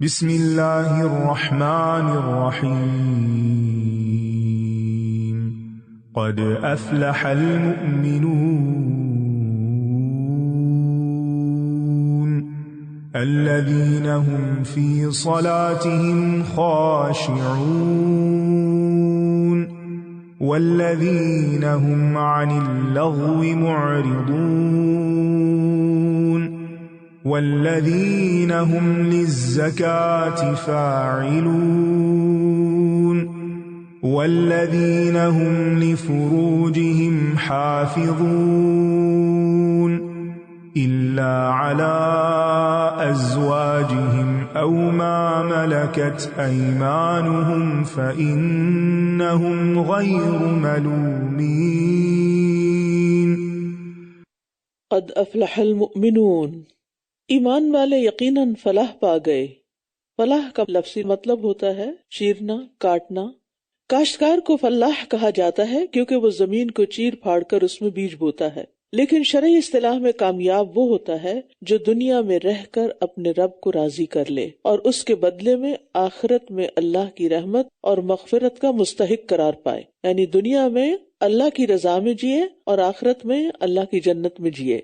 بسم اللہ الرحمن الرحیم قد افلح المؤمنون الذین هم فی صلاتهم خاشعون والذین هم عن اللغو معرضون والذین هم للزکاة فاعلون والذین هم لفروجهم حافظون إلا على أزواجهم أو ما ملكت أيمانهم فإنهم غير ملومين. قد افلح المؤمنون، ایمان والے یقیناً فلاح پا گئے۔ فلاح کا لفظی مطلب ہوتا ہے چیرنا، کاٹنا۔ کاشتکار کو فلاح کہا جاتا ہے کیونکہ وہ زمین کو چیر پھاڑ کر اس میں بیج بوتا ہے، لیکن شرعی اصطلاح میں کامیاب وہ ہوتا ہے جو دنیا میں رہ کر اپنے رب کو راضی کر لے اور اس کے بدلے میں آخرت میں اللہ کی رحمت اور مغفرت کا مستحق قرار پائے، یعنی دنیا میں اللہ کی رضا میں جیے اور آخرت میں اللہ کی جنت میں جیے۔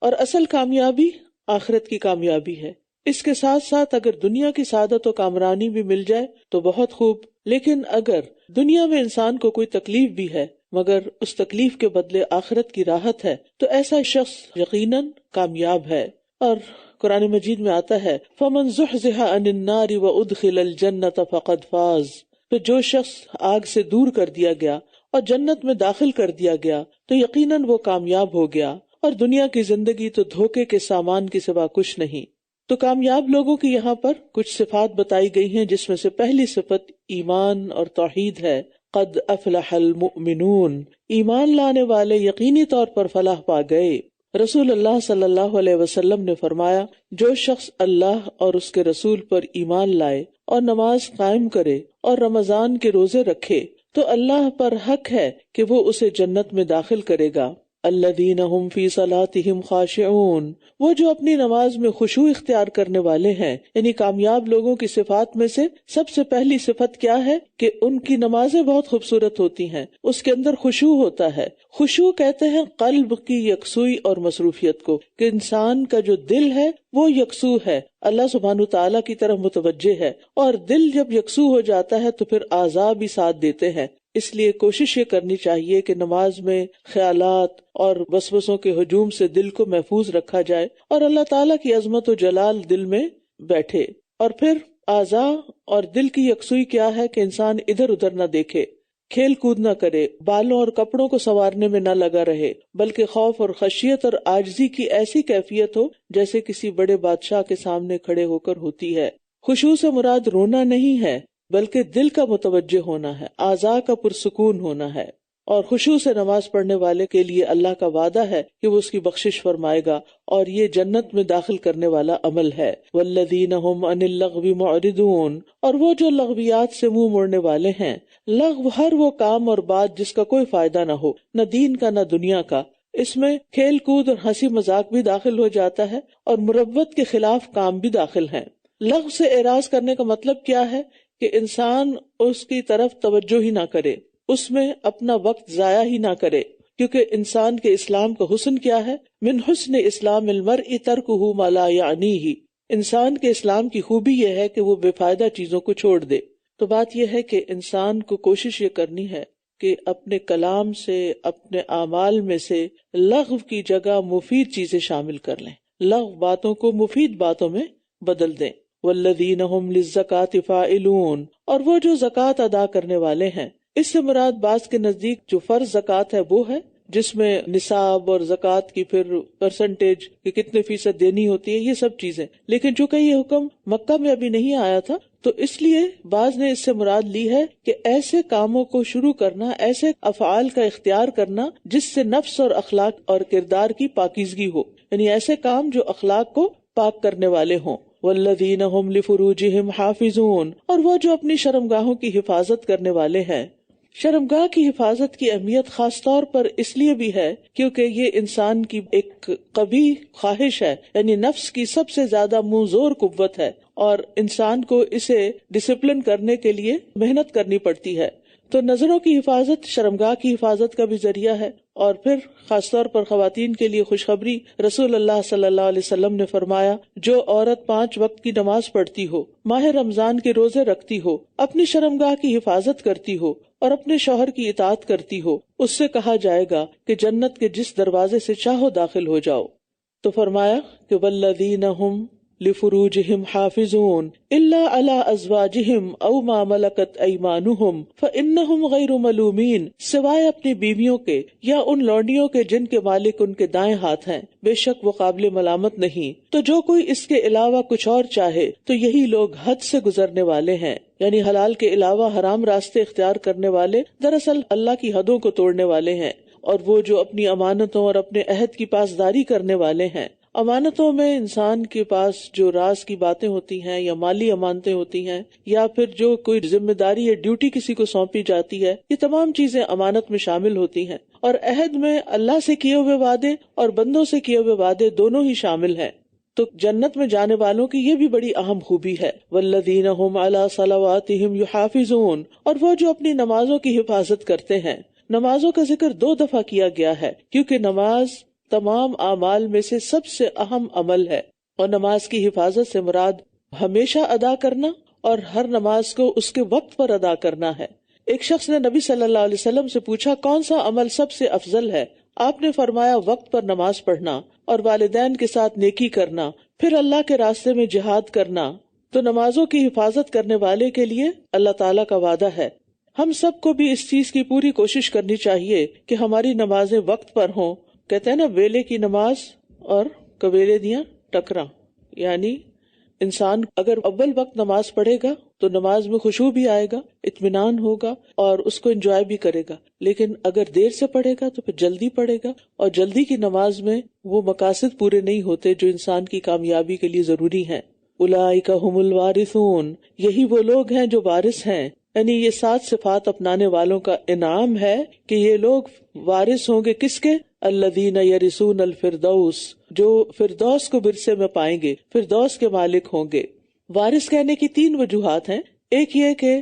اور اصل کامیابی آخرت کی کامیابی ہے۔ اس کے ساتھ ساتھ اگر دنیا کی سعادت و کامرانی بھی مل جائے تو بہت خوب، لیکن اگر دنیا میں انسان کو کوئی تکلیف بھی ہے مگر اس تکلیف کے بدلے آخرت کی راحت ہے تو ایسا شخص یقیناً کامیاب ہے۔ اور قرآن مجید میں آتا ہے فَمَنْ زُحْزِحَ عَنِ النَّارِ وَأُدْخِلَ الْجَنَّةَ فَقَدْ فَازَ، تو جو شخص آگ سے دور کر دیا گیا اور جنت میں داخل کر دیا گیا تو یقیناً وہ کامیاب ہو گیا، اور دنیا کی زندگی تو دھوکے کے سامان کے سوا کچھ نہیں۔ تو کامیاب لوگوں کی یہاں پر کچھ صفات بتائی گئی ہیں، جس میں سے پہلی صفت ایمان اور توحید ہے۔ قد افلح المؤمنون، ایمان لانے والے یقینی طور پر فلاح پا گئے۔ رسول اللہ صلی اللہ علیہ وسلم نے فرمایا، جو شخص اللہ اور اس کے رسول پر ایمان لائے اور نماز قائم کرے اور رمضان کے روزے رکھے تو اللہ پر حق ہے کہ وہ اسے جنت میں داخل کرے گا۔ الذین هم فی صلاتهم خاشعون، وہ جو اپنی نماز میں خشوع اختیار کرنے والے ہیں۔ یعنی کامیاب لوگوں کی صفات میں سے سب سے پہلی صفت کیا ہے کہ ان کی نمازیں بہت خوبصورت ہوتی ہیں، اس کے اندر خشوع ہوتا ہے۔ خشوع کہتے ہیں قلب کی یکسوئی اور مصروفیت کو، کہ انسان کا جو دل ہے وہ یکسو ہے، اللہ سبحانہ تعالیٰ کی طرف متوجہ ہے، اور دل جب یکسو ہو جاتا ہے تو پھر اعضاء بھی ساتھ دیتے ہیں۔ اس لیے کوشش یہ کرنی چاہیے کہ نماز میں خیالات اور وسوسوں کے ہجوم سے دل کو محفوظ رکھا جائے اور اللہ تعالیٰ کی عظمت و جلال دل میں بیٹھے۔ اور پھر اعضاء اور دل کی یکسوئی کیا ہے کہ انسان ادھر ادھر نہ دیکھے، کھیل کود نہ کرے، بالوں اور کپڑوں کو سنوارنے میں نہ لگا رہے، بلکہ خوف اور خشیت اور عاجزی کی ایسی کیفیت ہو جیسے کسی بڑے بادشاہ کے سامنے کھڑے ہو کر ہوتی ہے۔ خشوع سے مراد رونا نہیں ہے بلکہ دل کا متوجہ ہونا ہے، اعضاء کا پرسکون ہونا ہے۔ اور خشوع سے نماز پڑھنے والے کے لیے اللہ کا وعدہ ہے کہ وہ اس کی بخشش فرمائے گا، اور یہ جنت میں داخل کرنے والا عمل ہے۔ والذین هم عن اللغو معرضون، اور وہ جو لغویات سے منہ موڑنے والے ہیں۔ لغو ہر وہ کام اور بات جس کا کوئی فائدہ نہ ہو، نہ دین کا نہ دنیا کا۔ اس میں کھیل کود اور ہنسی مذاق بھی داخل ہو جاتا ہے اور مروت کے خلاف کام بھی داخل ہیں۔ لغو سے اعراض کرنے کا مطلب کیا ہے کہ انسان اس کی طرف توجہ ہی نہ کرے، اس میں اپنا وقت ضائع ہی نہ کرے، کیونکہ انسان کے اسلام کا حسن کیا ہے؟ من حسن اسلام المرء ترکہ ما لا یعنیہ، انسان کے اسلام کی خوبی یہ ہے کہ وہ بے فائدہ چیزوں کو چھوڑ دے۔ تو بات یہ ہے کہ انسان کو کوشش یہ کرنی ہے کہ اپنے کلام سے، اپنے اعمال میں سے لغو کی جگہ مفید چیزیں شامل کر لیں، لغو باتوں کو مفید باتوں میں بدل دیں۔ والذین هم للزکاة فاعلون، اور وہ جو زکوٰۃ ادا کرنے والے ہیں۔ اس سے مراد بعض کے نزدیک جو فرض زکوٰۃ ہے وہ ہے، جس میں نصاب اور زکوٰۃ کی پھر پرسنٹیج کہ کتنے فیصد دینی ہوتی ہے، یہ سب چیزیں۔ لیکن چونکہ یہ حکم مکہ میں ابھی نہیں آیا تھا تو اس لیے بعض نے اس سے مراد لی ہے کہ ایسے کاموں کو شروع کرنا، ایسے افعال کا اختیار کرنا جس سے نفس اور اخلاق اور کردار کی پاکیزگی ہو، یعنی ایسے کام جو اخلاق کو پاک کرنے والے ہوں۔ والذین هم لفروجهم حافظون، اور وہ جو اپنی شرمگاہوں کی حفاظت کرنے والے ہیں۔ شرمگاہ کی حفاظت کی اہمیت خاص طور پر اس لیے بھی ہے کیونکہ یہ انسان کی ایک قبیح خواہش ہے، یعنی نفس کی سب سے زیادہ منہ زور قوت ہے، اور انسان کو اسے ڈسپلن کرنے کے لیے محنت کرنی پڑتی ہے۔ تو نظروں کی حفاظت شرمگاہ کی حفاظت کا بھی ذریعہ ہے۔ اور پھر خاص طور پر خواتین کے لیے خوشخبری، رسول اللہ صلی اللہ علیہ وسلم نے فرمایا، جو عورت 5 وقت کی نماز پڑھتی ہو، ماہ رمضان کے روزے رکھتی ہو، اپنی شرمگاہ کی حفاظت کرتی ہو اور اپنے شوہر کی اطاعت کرتی ہو، اس سے کہا جائے گا کہ جنت کے جس دروازے سے چاہو داخل ہو جاؤ۔ تو فرمایا کہ والذین ہم لفروجہم حافظون الا علی ازواجہم او ما ملکت ایمانہم فانہم غیر ملومین، سوائے اپنی بیویوں کے یا ان لونڈیوں کے جن کے مالک ان کے دائیں ہاتھ ہیں، بے شک وہ قابل ملامت نہیں۔ تو جو کوئی اس کے علاوہ کچھ اور چاہے تو یہی لوگ حد سے گزرنے والے ہیں، یعنی حلال کے علاوہ حرام راستے اختیار کرنے والے دراصل اللہ کی حدوں کو توڑنے والے ہیں، اور وہ جو اپنی امانتوں اور اپنے عہد کی پاسداری کرنے والے ہیں۔ امانتوں میں انسان کے پاس جو راز کی باتیں ہوتی ہیں یا مالی امانتیں ہوتی ہیں یا پھر جو کوئی ذمہ داری یا ڈیوٹی کسی کو سونپی جاتی ہے، یہ تمام چیزیں امانت میں شامل ہوتی ہیں، اور عہد میں اللہ سے کیے ہوئے وعدے اور بندوں سے کیے ہوئے وعدے دونوں ہی شامل ہیں۔ تو جنت میں جانے والوں کی یہ بھی بڑی اہم خوبی ہے، والذین هم علی صلواتہم یحافظون، اور وہ جو اپنی نمازوں کی حفاظت کرتے ہیں۔ نمازوں کا ذکر 2 دفعہ کیا گیا ہے کیونکہ نماز تمام اعمال میں سے سب سے اہم عمل ہے، اور نماز کی حفاظت سے مراد ہمیشہ ادا کرنا اور ہر نماز کو اس کے وقت پر ادا کرنا ہے۔ ایک شخص نے نبی صلی اللہ علیہ وسلم سے پوچھا، کون سا عمل سب سے افضل ہے؟ آپ نے فرمایا، وقت پر نماز پڑھنا اور والدین کے ساتھ نیکی کرنا، پھر اللہ کے راستے میں جہاد کرنا۔ تو نمازوں کی حفاظت کرنے والے کے لیے اللہ تعالیٰ کا وعدہ ہے۔ ہم سب کو بھی اس چیز کی پوری کوشش کرنی چاہیے کہ ہماری نمازیں وقت پر ہوں۔ کہتے ہیں نا، ویلے کی نماز اور کویلے دیاں ٹکراں، یعنی انسان اگر اول وقت نماز پڑھے گا تو نماز میں خشوع بھی آئے گا، اطمینان ہوگا اور اس کو انجوائے بھی کرے گا، لیکن اگر دیر سے پڑھے گا تو پھر جلدی پڑھے گا، اور جلدی کی نماز میں وہ مقاصد پورے نہیں ہوتے جو انسان کی کامیابی کے لیے ضروری ہیں۔ اولئک هم الوارثون، یہی وہ لوگ ہیں جو وارث ہیں، یعنی یہ 7 صفات اپنانے والوں کا انعام ہے کہ یہ لوگ وارث ہوں گے کس کے؟ الذین یرثون الفردوس، جو فردوس کو ورثے میں پائیں گے، فردوس کے مالک ہوں گے۔ وارث کہنے کی 3 وجوہات ہیں۔ ایک یہ کہ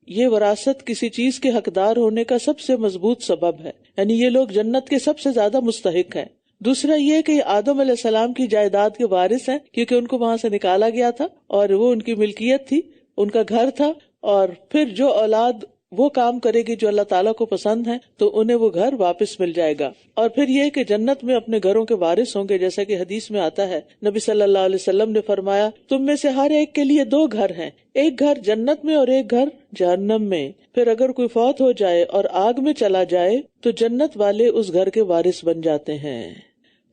یہ وراثت کسی چیز کے حقدار ہونے کا سب سے مضبوط سبب ہے، یعنی یہ لوگ جنت کے سب سے زیادہ مستحق ہیں۔ دوسرا یہ کہ آدم علیہ السلام کی جائیداد کے وارث ہیں کیونکہ ان کو وہاں سے نکالا گیا تھا اور وہ ان کی ملکیت تھی، ان کا گھر تھا، اور پھر جو اولاد وہ کام کرے گی جو اللہ تعالیٰ کو پسند ہے تو انہیں وہ گھر واپس مل جائے گا۔ اور پھر یہ کہ جنت میں اپنے گھروں کے وارث ہوں گے، جیسا کہ حدیث میں آتا ہے، نبی صلی اللہ علیہ وسلم نے فرمایا، تم میں سے ہر ایک کے لیے 2 گھر ہیں، ایک گھر جنت میں اور ایک گھر جہنم میں۔ پھر اگر کوئی فوت ہو جائے اور آگ میں چلا جائے تو جنت والے اس گھر کے وارث بن جاتے ہیں۔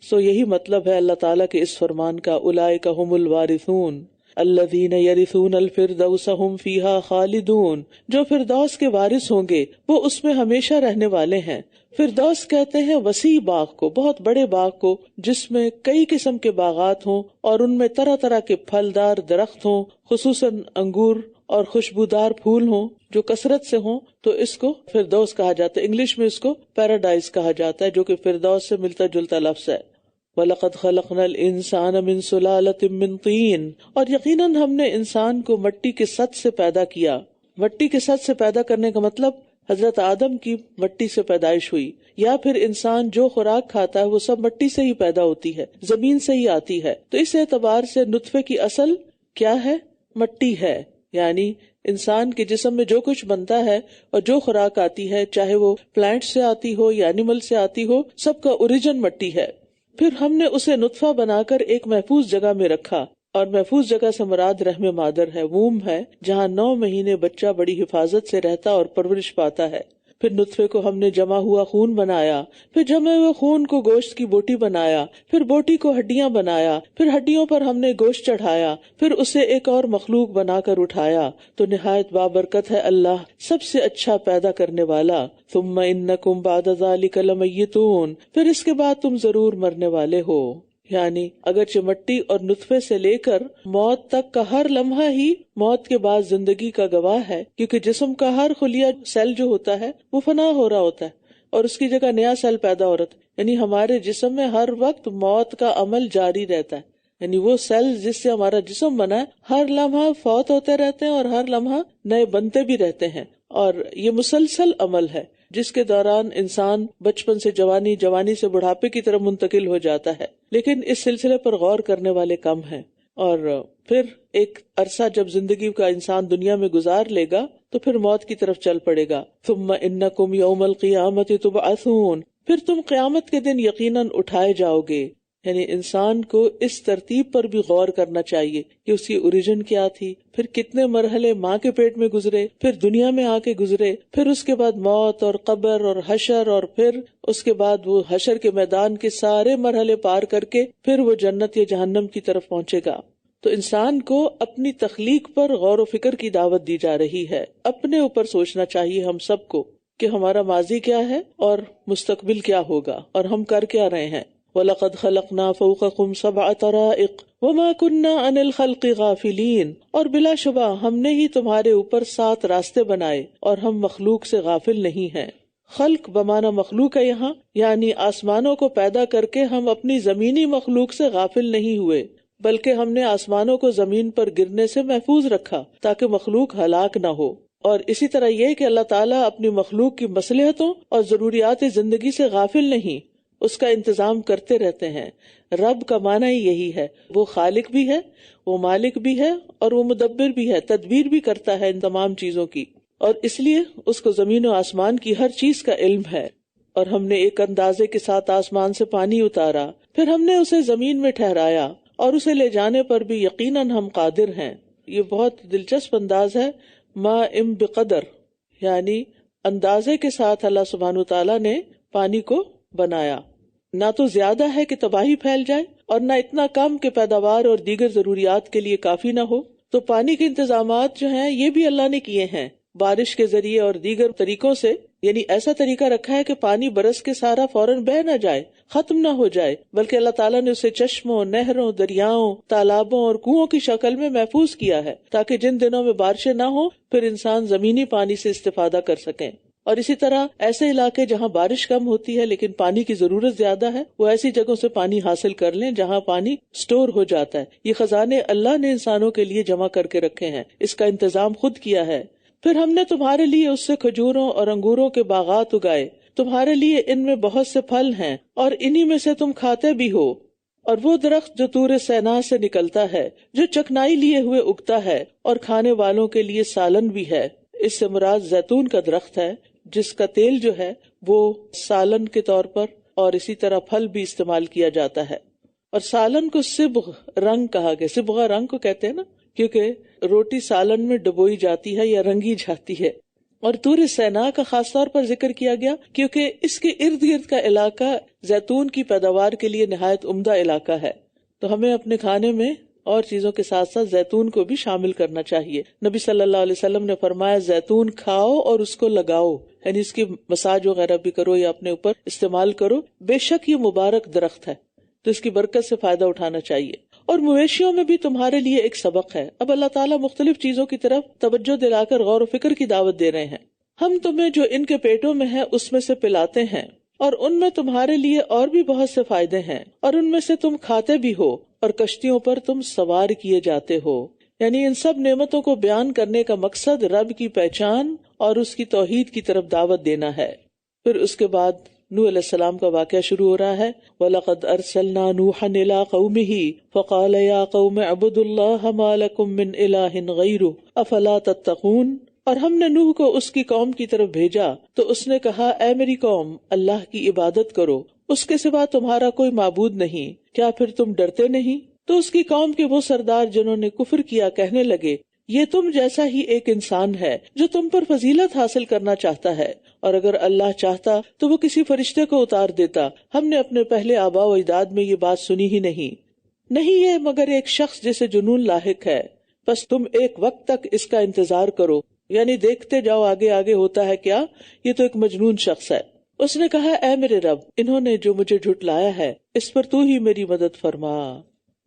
یہی مطلب ہے اللہ تعالیٰ کے اس فرمان کا، اولئک هم الوارثون الذین یرثون الفردوس هم فیہا خالدون، جو فردوس کے وارث ہوں گے وہ اس میں ہمیشہ رہنے والے ہیں۔ فردوس کہتے ہیں وسیع باغ کو، بہت بڑے باغ کو جس میں کئی قسم کے باغات ہوں اور ان میں طرح طرح کے پھلدار درخت ہوں، خصوصاً انگور اور خوشبودار پھول ہوں جو کثرت سے ہوں، تو اس کو فردوس کہا جاتا ہے۔ انگلش میں اس کو پیراڈائز کہا جاتا ہے، جو کہ فردوس سے ملتا جلتا لفظ ہے۔ وَلَقَدْ خَلَقْنَا الْإِنسَانَ مِنْ سُلَالَةٍ مِّن طِينٍ، اور یقیناً ہم نے انسان کو مٹی کے سط سے پیدا کیا۔ مٹی کے سط سے پیدا کرنے کا مطلب حضرت آدم کی مٹی سے پیدائش ہوئی، یا پھر انسان جو خوراک کھاتا ہے وہ سب مٹی سے ہی پیدا ہوتی ہے، زمین سے ہی آتی ہے۔ تو اس اعتبار سے نطفے کی اصل کیا ہے؟ مٹی ہے، یعنی انسان کے جسم میں جو کچھ بنتا ہے اور جو خوراک آتی ہے، چاہے وہ پلانٹ سے آتی ہو یا اینیمل سے آتی ہو، سب کا اوریجن مٹی ہے۔ پھر ہم نے اسے نطفہ بنا کر ایک محفوظ جگہ میں رکھا، اور محفوظ جگہ سے مراد رحم مادر ہے، ووم ہے، جہاں 9 مہینے بچہ بڑی حفاظت سے رہتا اور پرورش پاتا ہے۔ پھر نطفے کو ہم نے جمع ہوا خون بنایا، پھر جمے ہوئے خون کو گوشت کی بوٹی بنایا، پھر بوٹی کو ہڈیاں بنایا، پھر ہڈیوں پر ہم نے گوشت چڑھایا، پھر اسے ایک اور مخلوق بنا کر اٹھایا۔ تو نہایت بابرکت ہے اللہ، سب سے اچھا پیدا کرنے والا۔ ثم انکم بعد ذلک لمیتون، پھر اس کے بعد تم ضرور مرنے والے ہو۔ یعنی اگرچہ مٹی اور نطفے سے لے کر موت تک کا ہر لمحہ ہی موت کے بعد زندگی کا گواہ ہے، کیونکہ جسم کا ہر خلیہ سیل جو ہوتا ہے وہ فنا ہو رہا ہوتا ہے اور اس کی جگہ نیا سیل پیدا ہو رہا ہے. یعنی ہمارے جسم میں ہر وقت موت کا عمل جاری رہتا ہے. یعنی وہ سیل جس سے ہمارا جسم بنا ہے ہر لمحہ فوت ہوتے رہتے ہیں اور ہر لمحہ نئے بنتے بھی رہتے ہیں، اور یہ مسلسل عمل ہے جس کے دوران انسان بچپن سے جوانی، جوانی سے بڑھاپے کی طرف منتقل ہو جاتا ہے. لیکن اس سلسلے پر غور کرنے والے کم ہیں، اور پھر ایک عرصہ جب زندگی کا انسان دنیا میں گزار لے گا تو پھر موت کی طرف چل پڑے گا. ثم انکم یوم القیامت تبعثون، پھر تم قیامت کے دن یقیناً اٹھائے جاؤ گے. یعنی انسان کو اس ترتیب پر بھی غور کرنا چاہیے کہ اس کی اوریجن کیا تھی، پھر کتنے مرحلے ماں کے پیٹ میں گزرے، پھر دنیا میں آ کے گزرے، پھر اس کے بعد موت اور قبر اور حشر، اور پھر اس کے بعد وہ حشر کے میدان کے سارے مرحلے پار کر کے پھر وہ جنت یا جہنم کی طرف پہنچے گا. تو انسان کو اپنی تخلیق پر غور و فکر کی دعوت دی جا رہی ہے. اپنے اوپر سوچنا چاہیے ہم سب کو کہ ہمارا ماضی کیا ہے اور مستقبل کیا ہوگا اور ہم کر کیا رہے ہیں. وَلَقَدْ خَلَقْنَا فَوْقَكُمْ سَبْعَ طَرَائِقَ وَمَا كُنَّا عَنِ الْخَلْقِ غَافِلِينَ، اور بلا شبہ ہم نے ہی تمہارے اوپر 7 راستے بنائے اور ہم مخلوق سے غافل نہیں ہیں. خلق بمانا مخلوق ہے یہاں، یعنی آسمانوں کو پیدا کر کے ہم اپنی زمینی مخلوق سے غافل نہیں ہوئے، بلکہ ہم نے آسمانوں کو زمین پر گرنے سے محفوظ رکھا تاکہ مخلوق ہلاک نہ ہو. اور اسی طرح یہ کہ اللہ تعالیٰ اپنی مخلوق کی مصلحتوں اور ضروریات زندگی سے غافل نہیں، اس کا انتظام کرتے رہتے ہیں. رب کا معنی ہی یہی ہے، وہ خالق بھی ہے، وہ مالک بھی ہے، اور وہ مدبر بھی ہے، تدبیر بھی کرتا ہے ان تمام چیزوں کی، اور اس لیے اس کو زمین و آسمان کی ہر چیز کا علم ہے. اور ہم نے ایک اندازے کے ساتھ آسمان سے پانی اتارا، پھر ہم نے اسے زمین میں ٹھہرایا، اور اسے لے جانے پر بھی یقیناً ہم قادر ہیں. یہ بہت دلچسپ انداز ہے، ما ام بقدر، یعنی اندازے کے ساتھ اللہ سبحانہ وتعالیٰ نے پانی کو بنایا. نہ تو زیادہ ہے کہ تباہی پھیل جائے اور نہ اتنا کم کہ پیداوار اور دیگر ضروریات کے لیے کافی نہ ہو. تو پانی کے انتظامات جو ہیں یہ بھی اللہ نے کیے ہیں بارش کے ذریعے اور دیگر طریقوں سے. یعنی ایسا طریقہ رکھا ہے کہ پانی برس کے سارا فوراً بہہ نہ جائے، ختم نہ ہو جائے، بلکہ اللہ تعالیٰ نے اسے چشموں، نہروں، دریاؤں، تالابوں اور کنووں کی شکل میں محفوظ کیا ہے تاکہ جن دنوں میں بارشیں نہ ہوں پھر انسان زمینی پانی سے استفادہ کر سکیں. اور اسی طرح ایسے علاقے جہاں بارش کم ہوتی ہے لیکن پانی کی ضرورت زیادہ ہے، وہ ایسی جگہوں سے پانی حاصل کر لیں جہاں پانی سٹور ہو جاتا ہے. یہ خزانے اللہ نے انسانوں کے لیے جمع کر کے رکھے ہیں، اس کا انتظام خود کیا ہے. پھر ہم نے تمہارے لیے اس سے کھجوروں اور انگوروں کے باغات اگائے، تمہارے لیے ان میں بہت سے پھل ہیں اور انہی میں سے تم کھاتے بھی ہو. اور وہ درخت جو طور سینا سے نکلتا ہے، جو چکنائی لیے ہوئے اگتا ہے اور کھانے والوں کے لیے سالن بھی ہے. اس سے مراد زیتون کا درخت ہے جس کا تیل جو ہے وہ سالن کے طور پر اور اسی طرح پھل بھی استعمال کیا جاتا ہے. اور سالن کو صبغ رنگ کہا گیا، صبغہ رنگ کو کہتے ہیں نا، کیونکہ روٹی سالن میں ڈبوئی جاتی ہے یا رنگی جاتی ہے. اور طور سینا کا خاص طور پر ذکر کیا گیا کیونکہ اس کے ارد گرد کا علاقہ زیتون کی پیداوار کے لیے نہایت عمدہ علاقہ ہے. تو ہمیں اپنے کھانے میں اور چیزوں کے ساتھ ساتھ زیتون کو بھی شامل کرنا چاہیے. نبی صلی اللہ علیہ وسلم نے فرمایا زیتون کھاؤ اور اس کو لگاؤ، یعنی اس کی مساج وغیرہ بھی کرو یا اپنے اوپر استعمال کرو. بے شک یہ مبارک درخت ہے تو اس کی برکت سے فائدہ اٹھانا چاہیے. اور مویشیوں میں بھی تمہارے لیے ایک سبق ہے. اب اللہ تعالیٰ مختلف چیزوں کی طرف توجہ دلا کر غور و فکر کی دعوت دے رہے ہیں. ہم تمہیں جو ان کے پیٹوں میں ہے اس میں سے پلاتے ہیں، اور ان میں تمہارے لیے اور بھی بہت سے فائدے ہیں، اور ان میں سے تم کھاتے بھی ہو، اور کشتیوں پر تم سوار کیے جاتے ہو. یعنی ان سب نعمتوں کو بیان کرنے کا مقصد رب کی پہچان اور اس کی توحید کی طرف دعوت دینا ہے. پھر اس کے بعد نوح علیہ السلام کا واقعہ شروع ہو رہا ہے. وَلَقَدْ أَرْسَلْنَا نُوحًا إِلَىٰ قَوْمِهِ فَقَالَ يَا قَوْمِ اعْبُدُوا اللَّهَ مَا لَكُم مِّنْ إِلَٰهٍ غَيْرُهُ أَفَلَا تَتَّقُونَ. اور ہم نے نوح کو اس کی قوم کی طرف بھیجا تو اس نے کہا، اے میری قوم، اللہ کی عبادت کرو، اس کے سوا تمہارا کوئی معبود نہیں، کیا پھر تم ڈرتے نہیں؟ تو اس کی قوم کے وہ سردار جنہوں نے کفر کیا کہنے لگے، یہ تم جیسا ہی ایک انسان ہے جو تم پر فضیلت حاصل کرنا چاہتا ہے، اور اگر اللہ چاہتا تو وہ کسی فرشتے کو اتار دیتا. ہم نے اپنے پہلے آباء و اجداد میں یہ بات سنی ہی نہیں یہ مگر ایک شخص جسے جنون لاحق ہے. بس تم ایک وقت تک اس کا انتظار کرو، یعنی دیکھتے جاؤ آگے آگے ہوتا ہے کیا، یہ تو ایک مجنون شخص ہے. اس نے کہا اے میرے رب، انہوں نے جو مجھے جھٹلایا ہے اس پر تو ہی میری مدد فرما۔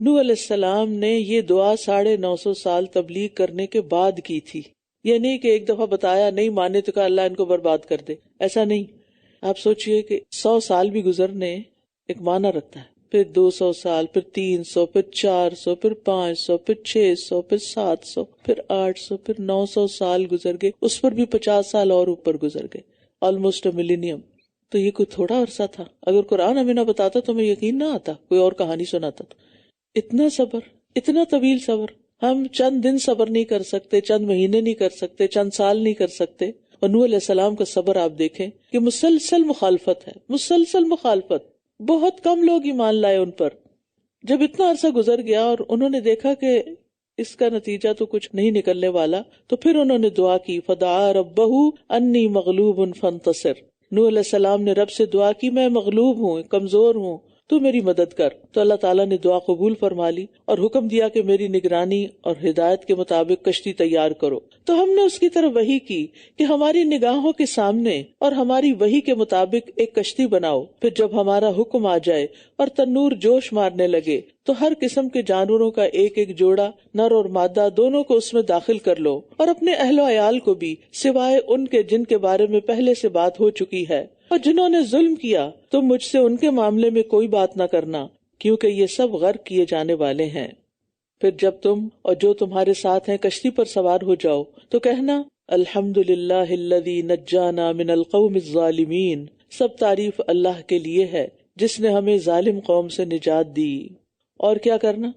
نوح علیہ السلام نے یہ دعا 950 سال تبلیغ کرنے کے بعد کی تھی، یہ نہیں کہ ایک دفعہ بتایا نہیں مانے تو کہا اللہ ان کو برباد کر دے، ایسا نہیں۔ آپ سوچئے کہ 100 سال بھی گزرنے ایک معنی رکھتا ہے، پھر 200 سال، پھر 300، پھر 400، پھر 500، پھر 600، پھر 700، پھر 800، پھر 900 سال گزر گئے، اس پر بھی 50 سال اور اوپر گزر گئے، آلموسٹ ملینیم۔ تو یہ کوئی تھوڑا عرصہ تھا؟ اگر قرآن ہمیں نہ بتاتا تو ہمیں یقین نہ آتا، کوئی اور کہانی سناتا تو۔ اتنا صبر، اتنا طویل صبر، ہم چند دن صبر نہیں کر سکتے، چند مہینے نہیں کر سکتے، چند سال نہیں کر سکتے۔ اور نوح علیہ السلام کا صبر آپ دیکھیں کہ مسلسل مخالفت ہے، مسلسل مخالفت، بہت کم لوگ ایمان لائے ان پر۔ جب اتنا عرصہ گزر گیا اور انہوں نے دیکھا کہ اس کا نتیجہ تو کچھ نہیں نکلنے والا، تو پھر انہوں نے دعا کی، فدعا ربہ انی مغلوب فانتصر۔ نوح علیہ السلام نے رب سے دعا کی، میں مغلوب ہوں، کمزور ہوں، تو میری مدد کر۔ تو اللہ تعالیٰ نے دعا قبول فرما لی اور حکم دیا کہ میری نگرانی اور ہدایت کے مطابق کشتی تیار کرو۔ تو ہم نے اس کی طرف وحی کی کہ ہماری نگاہوں کے سامنے اور ہماری وحی کے مطابق ایک کشتی بناؤ، پھر جب ہمارا حکم آ جائے اور تنور جوش مارنے لگے تو ہر قسم کے جانوروں کا ایک ایک جوڑا، نر اور مادہ دونوں کو اس میں داخل کر لو، اور اپنے اہل و عیال کو بھی، سوائے ان کے جن کے بارے میں پہلے سے بات ہو چکی ہے، اور جنہوں نے ظلم کیا تم مجھ سے ان کے معاملے میں کوئی بات نہ کرنا، کیونکہ یہ سب غرق کیے جانے والے ہیں۔ پھر جب تم اور جو تمہارے ساتھ ہیں کشتی پر سوار ہو جاؤ تو کہنا الحمدللہ الذی نجانا من القوم الظالمین، سب تعریف اللہ کے لیے ہے جس نے ہمیں ظالم قوم سے نجات دی۔ اور کیا کرنا؟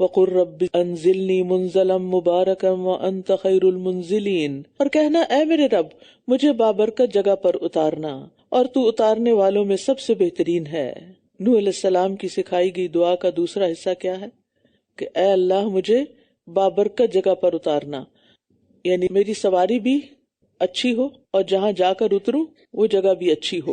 وَقُلْ رَبِّ أَنزِلْنِي مُنزَلًا مُبَارَكًا وَأَنْتَ خَيْرُ الْمُنزِلِينَ، اور کہنا اے میرے رب مجھے بابرکت جگہ پر اتارنا، اور تو اتارنے والوں میں سب سے بہترین ہے۔ نوح علیہ السلام کی سکھائی گئی دعا کا دوسرا حصہ کیا ہے؟ کہ اے اللہ مجھے بابرکت جگہ پر اتارنا، یعنی میری سواری بھی اچھی ہو اور جہاں جا کر اتروں وہ جگہ بھی اچھی ہو،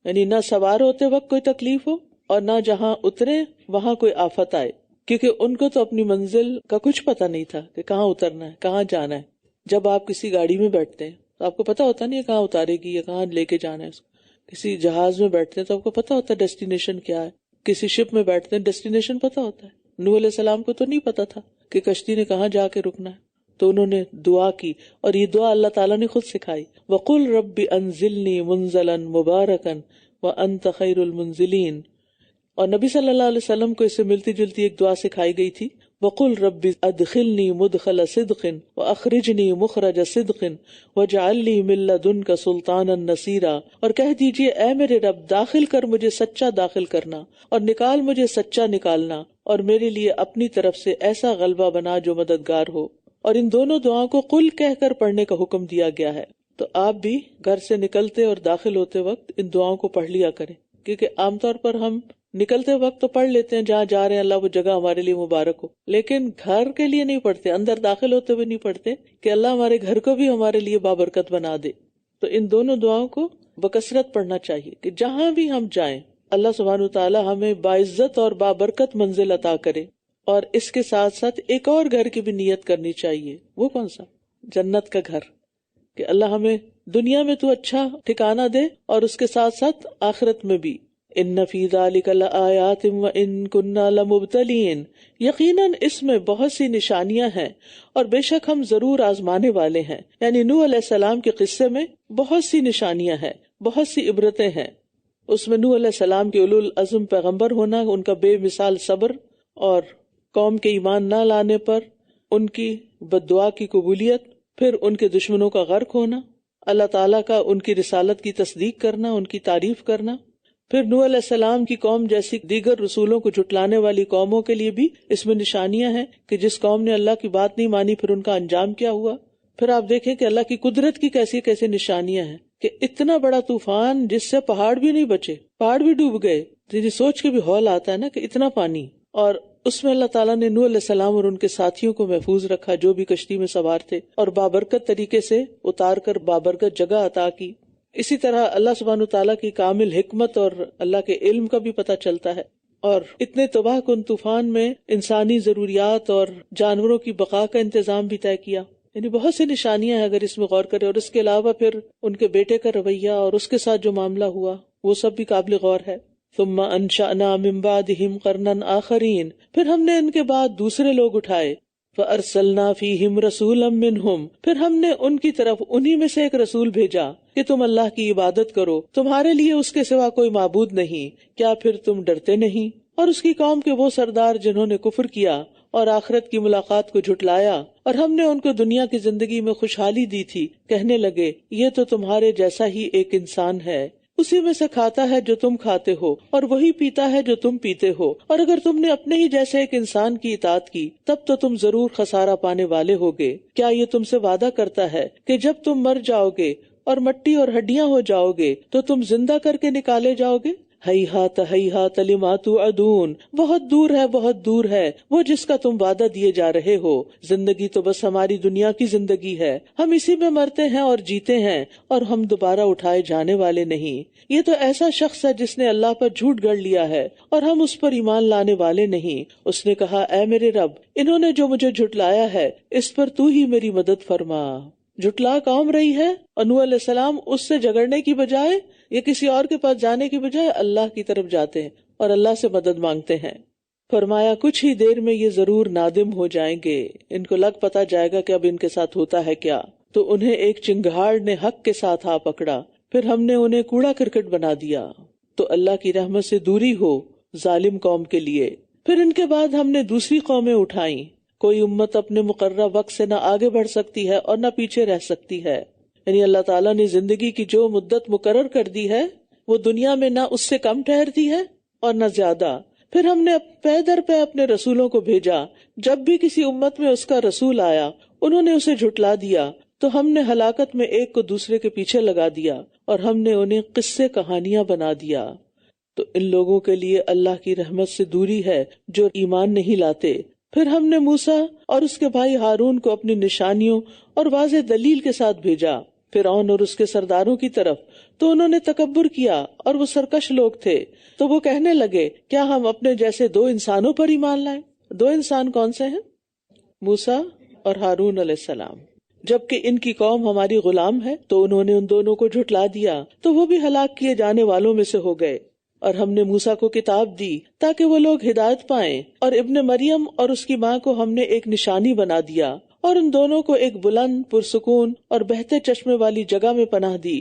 یعنی نہ سوار ہوتے وقت کوئی تکلیف ہو اور نہ جہاں اترے وہاں کوئی آفت آئے، کیونکہ ان کو تو اپنی منزل کا کچھ پتہ نہیں تھا کہ کہاں اترنا ہے، کہاں جانا ہے۔ جب آپ کسی گاڑی میں بیٹھتے ہیں تو آپ کو پتہ ہوتا نہیں ہے کہاں اتارے گی یا کہاں لے کے جانا ہے اس کو۔ کسی جہاز میں بیٹھتے ہیں تو آپ کو پتہ ہوتا ہے ڈیسٹینیشن کیا ہے، کسی شپ میں بیٹھتے ہیں ڈیسٹینیشن پتہ ہوتا ہے۔ نوح علیہ السلام کو تو نہیں پتا تھا کہ کشتی نے کہاں جا کے رکنا ہے، تو انہوں نے دعا کی، اور یہ دعا اللہ تعالیٰ نے خود سکھائی، وَقُلْ رَبِّ أَنزِلْنِي مُنزَلًا مُبَارَكًا وَأَنْتَ خَيْرُ الْمُنزِلِينَ۔ اور نبی صلی اللہ علیہ وسلم کو اس سے ملتی جلتی ایک دعا سکھائی گئی تھی، وَقُلْ رَبِّ أَدْخِلْنِي مُدْخَلَ صِدْقٍ وَأَخْرِجْنِي مُخْرَجَ صِدْقٍ وَاجْعَلْ لِي مِن لَّدُنكَ سُلْطَانًا نَصِيرًا، اور کہہ دیجئے اے میرے رب داخل کر مجھے سچا داخل کرنا، اور نکال مجھے سچا نکالنا، اور میرے لیے اپنی طرف سے ایسا غلبہ بنا جو مددگار ہو۔ اور ان دونوں دعاؤں کو قل کہہ کر پڑھنے کا حکم دیا گیا ہے۔ تو آپ بھی گھر سے نکلتے اور داخل ہوتے وقت ان دعاؤں کو پڑھ لیا کریں، کیونکہ عام طور پر ہم نکلتے وقت تو پڑھ لیتے ہیں جہاں جا رہے ہیں اللہ وہ جگہ ہمارے لیے مبارک ہو، لیکن گھر کے لیے نہیں پڑھتے، اندر داخل ہوتے ہوئے نہیں پڑھتے کہ اللہ ہمارے گھر کو بھی ہمارے لیے بابرکت بنا دے۔ تو ان دونوں دعاؤں کو بکثرت پڑھنا چاہیے کہ جہاں بھی ہم جائیں اللہ سبحانہ وتعالی ہمیں باعزت اور بابرکت منزل عطا کرے۔ اور اس کے ساتھ ساتھ ایک اور گھر کی بھی نیت کرنی چاہیے، وہ کون سا؟ جنت کا گھر، کہ اللہ ہمیں دنیا میں تو اچھا ٹھکانہ دے اور اس کے ساتھ ساتھ آخرت میں بھی۔ ان فی ذلک لآیات وان کنا لمبتلین، یقیناً اس میں بہت سی نشانیاں ہیں اور بے شک ہم ضرور آزمانے والے ہیں۔ یعنی نوح علیہ السلام کے قصے میں بہت سی نشانیاں ہیں، بہت سی عبرتیں ہیں۔ اس میں نوح علیہ السلام کے اولو العزم پیغمبر ہونا، ان کا بے مثال صبر، اور قوم کے ایمان نہ لانے پر ان کی بددعا کی قبولیت، پھر ان کے دشمنوں کا غرق ہونا، اللہ تعالیٰ کا ان کی رسالت کی تصدیق کرنا، ان کی تعریف کرنا۔ پھر نوح علیہ السلام کی قوم جیسی دیگر رسولوں کو جھٹلانے والی قوموں کے لیے بھی اس میں نشانیاں ہیں کہ جس قوم نے اللہ کی بات نہیں مانی پھر ان کا انجام کیا ہوا۔ پھر آپ دیکھیں کہ اللہ کی قدرت کی کیسی کیسی نشانیاں ہیں کہ اتنا بڑا طوفان جس سے پہاڑ بھی نہیں بچے، پہاڑ بھی ڈوب گئے۔ یہ سوچ کے بھی ہول آتا ہے نا کہ اتنا پانی، اور اس میں اللہ تعالیٰ نے نوح علیہ السلام اور ان کے ساتھیوں کو محفوظ رکھا جو بھی کشتی میں سوار تھے، اور بابرکت طریقے سے اتار کر بابرکت جگہ عطا کی۔ اسی طرح اللہ سبحانہ تعالیٰ کی کامل حکمت اور اللہ کے علم کا بھی پتہ چلتا ہے۔ اور اتنے تباہ کن طوفان میں انسانی ضروریات اور جانوروں کی بقا کا انتظام بھی طے کیا۔ یعنی بہت سی نشانیاں ہیں اگر اس میں غور کرے. اور اس کے علاوہ پھر ان کے بیٹے کا رویہ اور اس کے ساتھ جو معاملہ ہوا وہ سب بھی قابل غور ہے. ثم انشأنا من بعدهم قرنا آخرین، پھر ہم نے ان کے بعد دوسرے لوگ اٹھائے. فارسلنا فیہم رسولا منہم، پھر ہم نے ان کی طرف انہی میں سے ایک رسول بھیجا کہ تم اللہ کی عبادت کرو، تمہارے لیے اس کے سوا کوئی معبود نہیں، کیا پھر تم ڈرتے نہیں؟ اور اس کی قوم کے وہ سردار جنہوں نے کفر کیا اور آخرت کی ملاقات کو جھٹلایا، اور ہم نے ان کو دنیا کی زندگی میں خوشحالی دی تھی، کہنے لگے یہ تو تمہارے جیسا ہی ایک انسان ہے، اسی میں سے کھاتا ہے جو تم کھاتے ہو اور وہی پیتا ہے جو تم پیتے ہو، اور اگر تم نے اپنے ہی جیسے ایک انسان کی اطاعت کی تب تو تم ضرور خسارہ پانے والے ہوگے. کیا یہ تم سے وعدہ کرتا ہے کہ جب تم مر جاؤ گے اور مٹی اور ہڈیاں ہو جاؤ گے تو تم زندہ کر کے نکالے جاؤ گے؟ ہیہات لما توعدون، بہت دور ہے وہ جس کا تم وعدہ دیے جا رہے ہو. زندگی تو بس ہماری دنیا کی زندگی ہے، ہم اسی میں مرتے ہیں اور جیتے ہیں، اور ہم دوبارہ اٹھائے جانے والے نہیں. یہ تو ایسا شخص ہے جس نے اللہ پر جھوٹ گڑھ لیا ہے اور ہم اس پر ایمان لانے والے نہیں. اس نے کہا اے میرے رب، انہوں نے جو مجھے جھٹلایا ہے اس پر تو ہی میری مدد فرما. جھٹلا قوم رہی ہے، نوح علیہ السلام اس سے جھگڑنے کی بجائے یا کسی اور کے پاس جانے کی بجائے اللہ کی طرف جاتے ہیں اور اللہ سے مدد مانگتے ہیں. فرمایا کچھ ہی دیر میں یہ ضرور نادم ہو جائیں گے، ان کو لگ پتا جائے گا کہ اب ان کے ساتھ ہوتا ہے کیا. تو انہیں ایک چنگھاڑ نے حق کے ساتھ آ پکڑا، پھر ہم نے انہیں کوڑا کرکٹ بنا دیا. تو اللہ کی رحمت سے دوری ہو ظالم قوم کے لیے. پھر ان کے بعد ہم نے دوسری قومیں اٹھائیں. کوئی امت اپنے مقررہ وقت سے نہ آگے بڑھ سکتی ہے اور نہ پیچھے رہ سکتی ہے. یعنی اللہ تعالیٰ نے زندگی کی جو مدت مقرر کر دی ہے وہ دنیا میں نہ اس سے کم ٹھہرتی ہے اور نہ زیادہ. پھر ہم نے پے در پے اپنے رسولوں کو بھیجا، جب بھی کسی امت میں اس کا رسول آیا انہوں نے اسے جھٹلا دیا تو ہم نے ہلاکت میں ایک کو دوسرے کے پیچھے لگا دیا اور ہم نے انہیں قصے کہانیاں بنا دیا. تو ان لوگوں کے لیے اللہ کی رحمت سے دوری ہے جو ایمان نہیں لاتے. پھر ہم نے موسیٰ اور اس کے بھائی ہارون کو اپنی نشانیوں اور واضح دلیل کے ساتھ بھیجا فرعون اور اس کے سرداروں کی طرف، تو انہوں نے تکبر کیا اور وہ سرکش لوگ تھے. تو وہ کہنے لگے کیا ہم اپنے جیسے دو انسانوں پر ایمان لائیں؟ دو انسان کون سے ہیں؟ موسیٰ اور ہارون علیہ السلام. جبکہ ان کی قوم ہماری غلام ہے تو انہوں نے ان دونوں کو جھٹلا دیا تو وہ بھی ہلاک کیے جانے والوں میں سے ہو گئے. اور ہم نے موسیٰ کو کتاب دی تاکہ وہ لوگ ہدایت پائیں، اور ابن مریم اور اس کی ماں کو ہم نے ایک نشانی بنا دیا، اور ان دونوں کو ایک بلند پرسکون اور بہتے چشمے والی جگہ میں پناہ دی.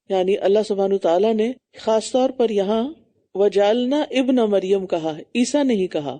یعنی اللہ سبحانہ تعالیٰ نے خاص طور پر یہاں وجعلنا ابن مریم کہا، عیسیٰ نہیں کہا.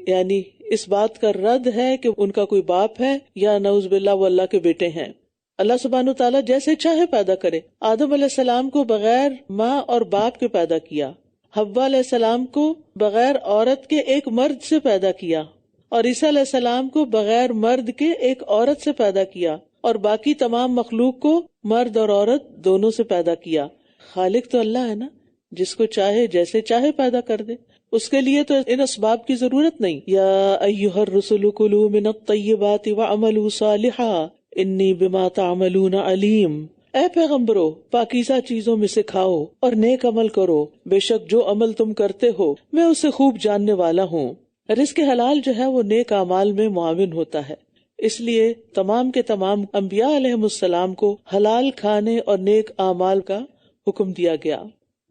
یعنی اس بات کا رد ہے کہ ان کا کوئی باپ ہے یا نعوذ باللہ وہ اللہ کے بیٹے ہیں. اللہ سبحانہ تعالیٰ جیسے چاہے پیدا کرے. آدم علیہ السلام کو بغیر ماں اور باپ کے پیدا کیا، حوا علیہ السلام کو بغیر عورت کے ایک مرد سے پیدا کیا، اور عیسیٰ علیہ السلام کو بغیر مرد کے ایک عورت سے پیدا کیا، اور باقی تمام مخلوق کو مرد اور عورت دونوں سے پیدا کیا. خالق تو اللہ ہے نا، جس کو چاہے جیسے چاہے پیدا کر دے. اس کے لیے تو ان اسباب کی ضرورت نہیں. یا ایھا الرسل کلوا من الطیبات واعملوا صالحا انی بما تعملون علیم. اے پیغمبرو پاکیزہ چیزوں میں سے کھاؤ اور نیک عمل کرو، بے شک جو عمل تم کرتے ہو میں اسے خوب جاننے والا ہوں. رزق حلال جو ہے وہ نیک اعمال میں معاون ہوتا ہے، اس لیے تمام کے تمام انبیاء علیہم السلام کو حلال کھانے اور نیک اعمال کا حکم دیا گیا.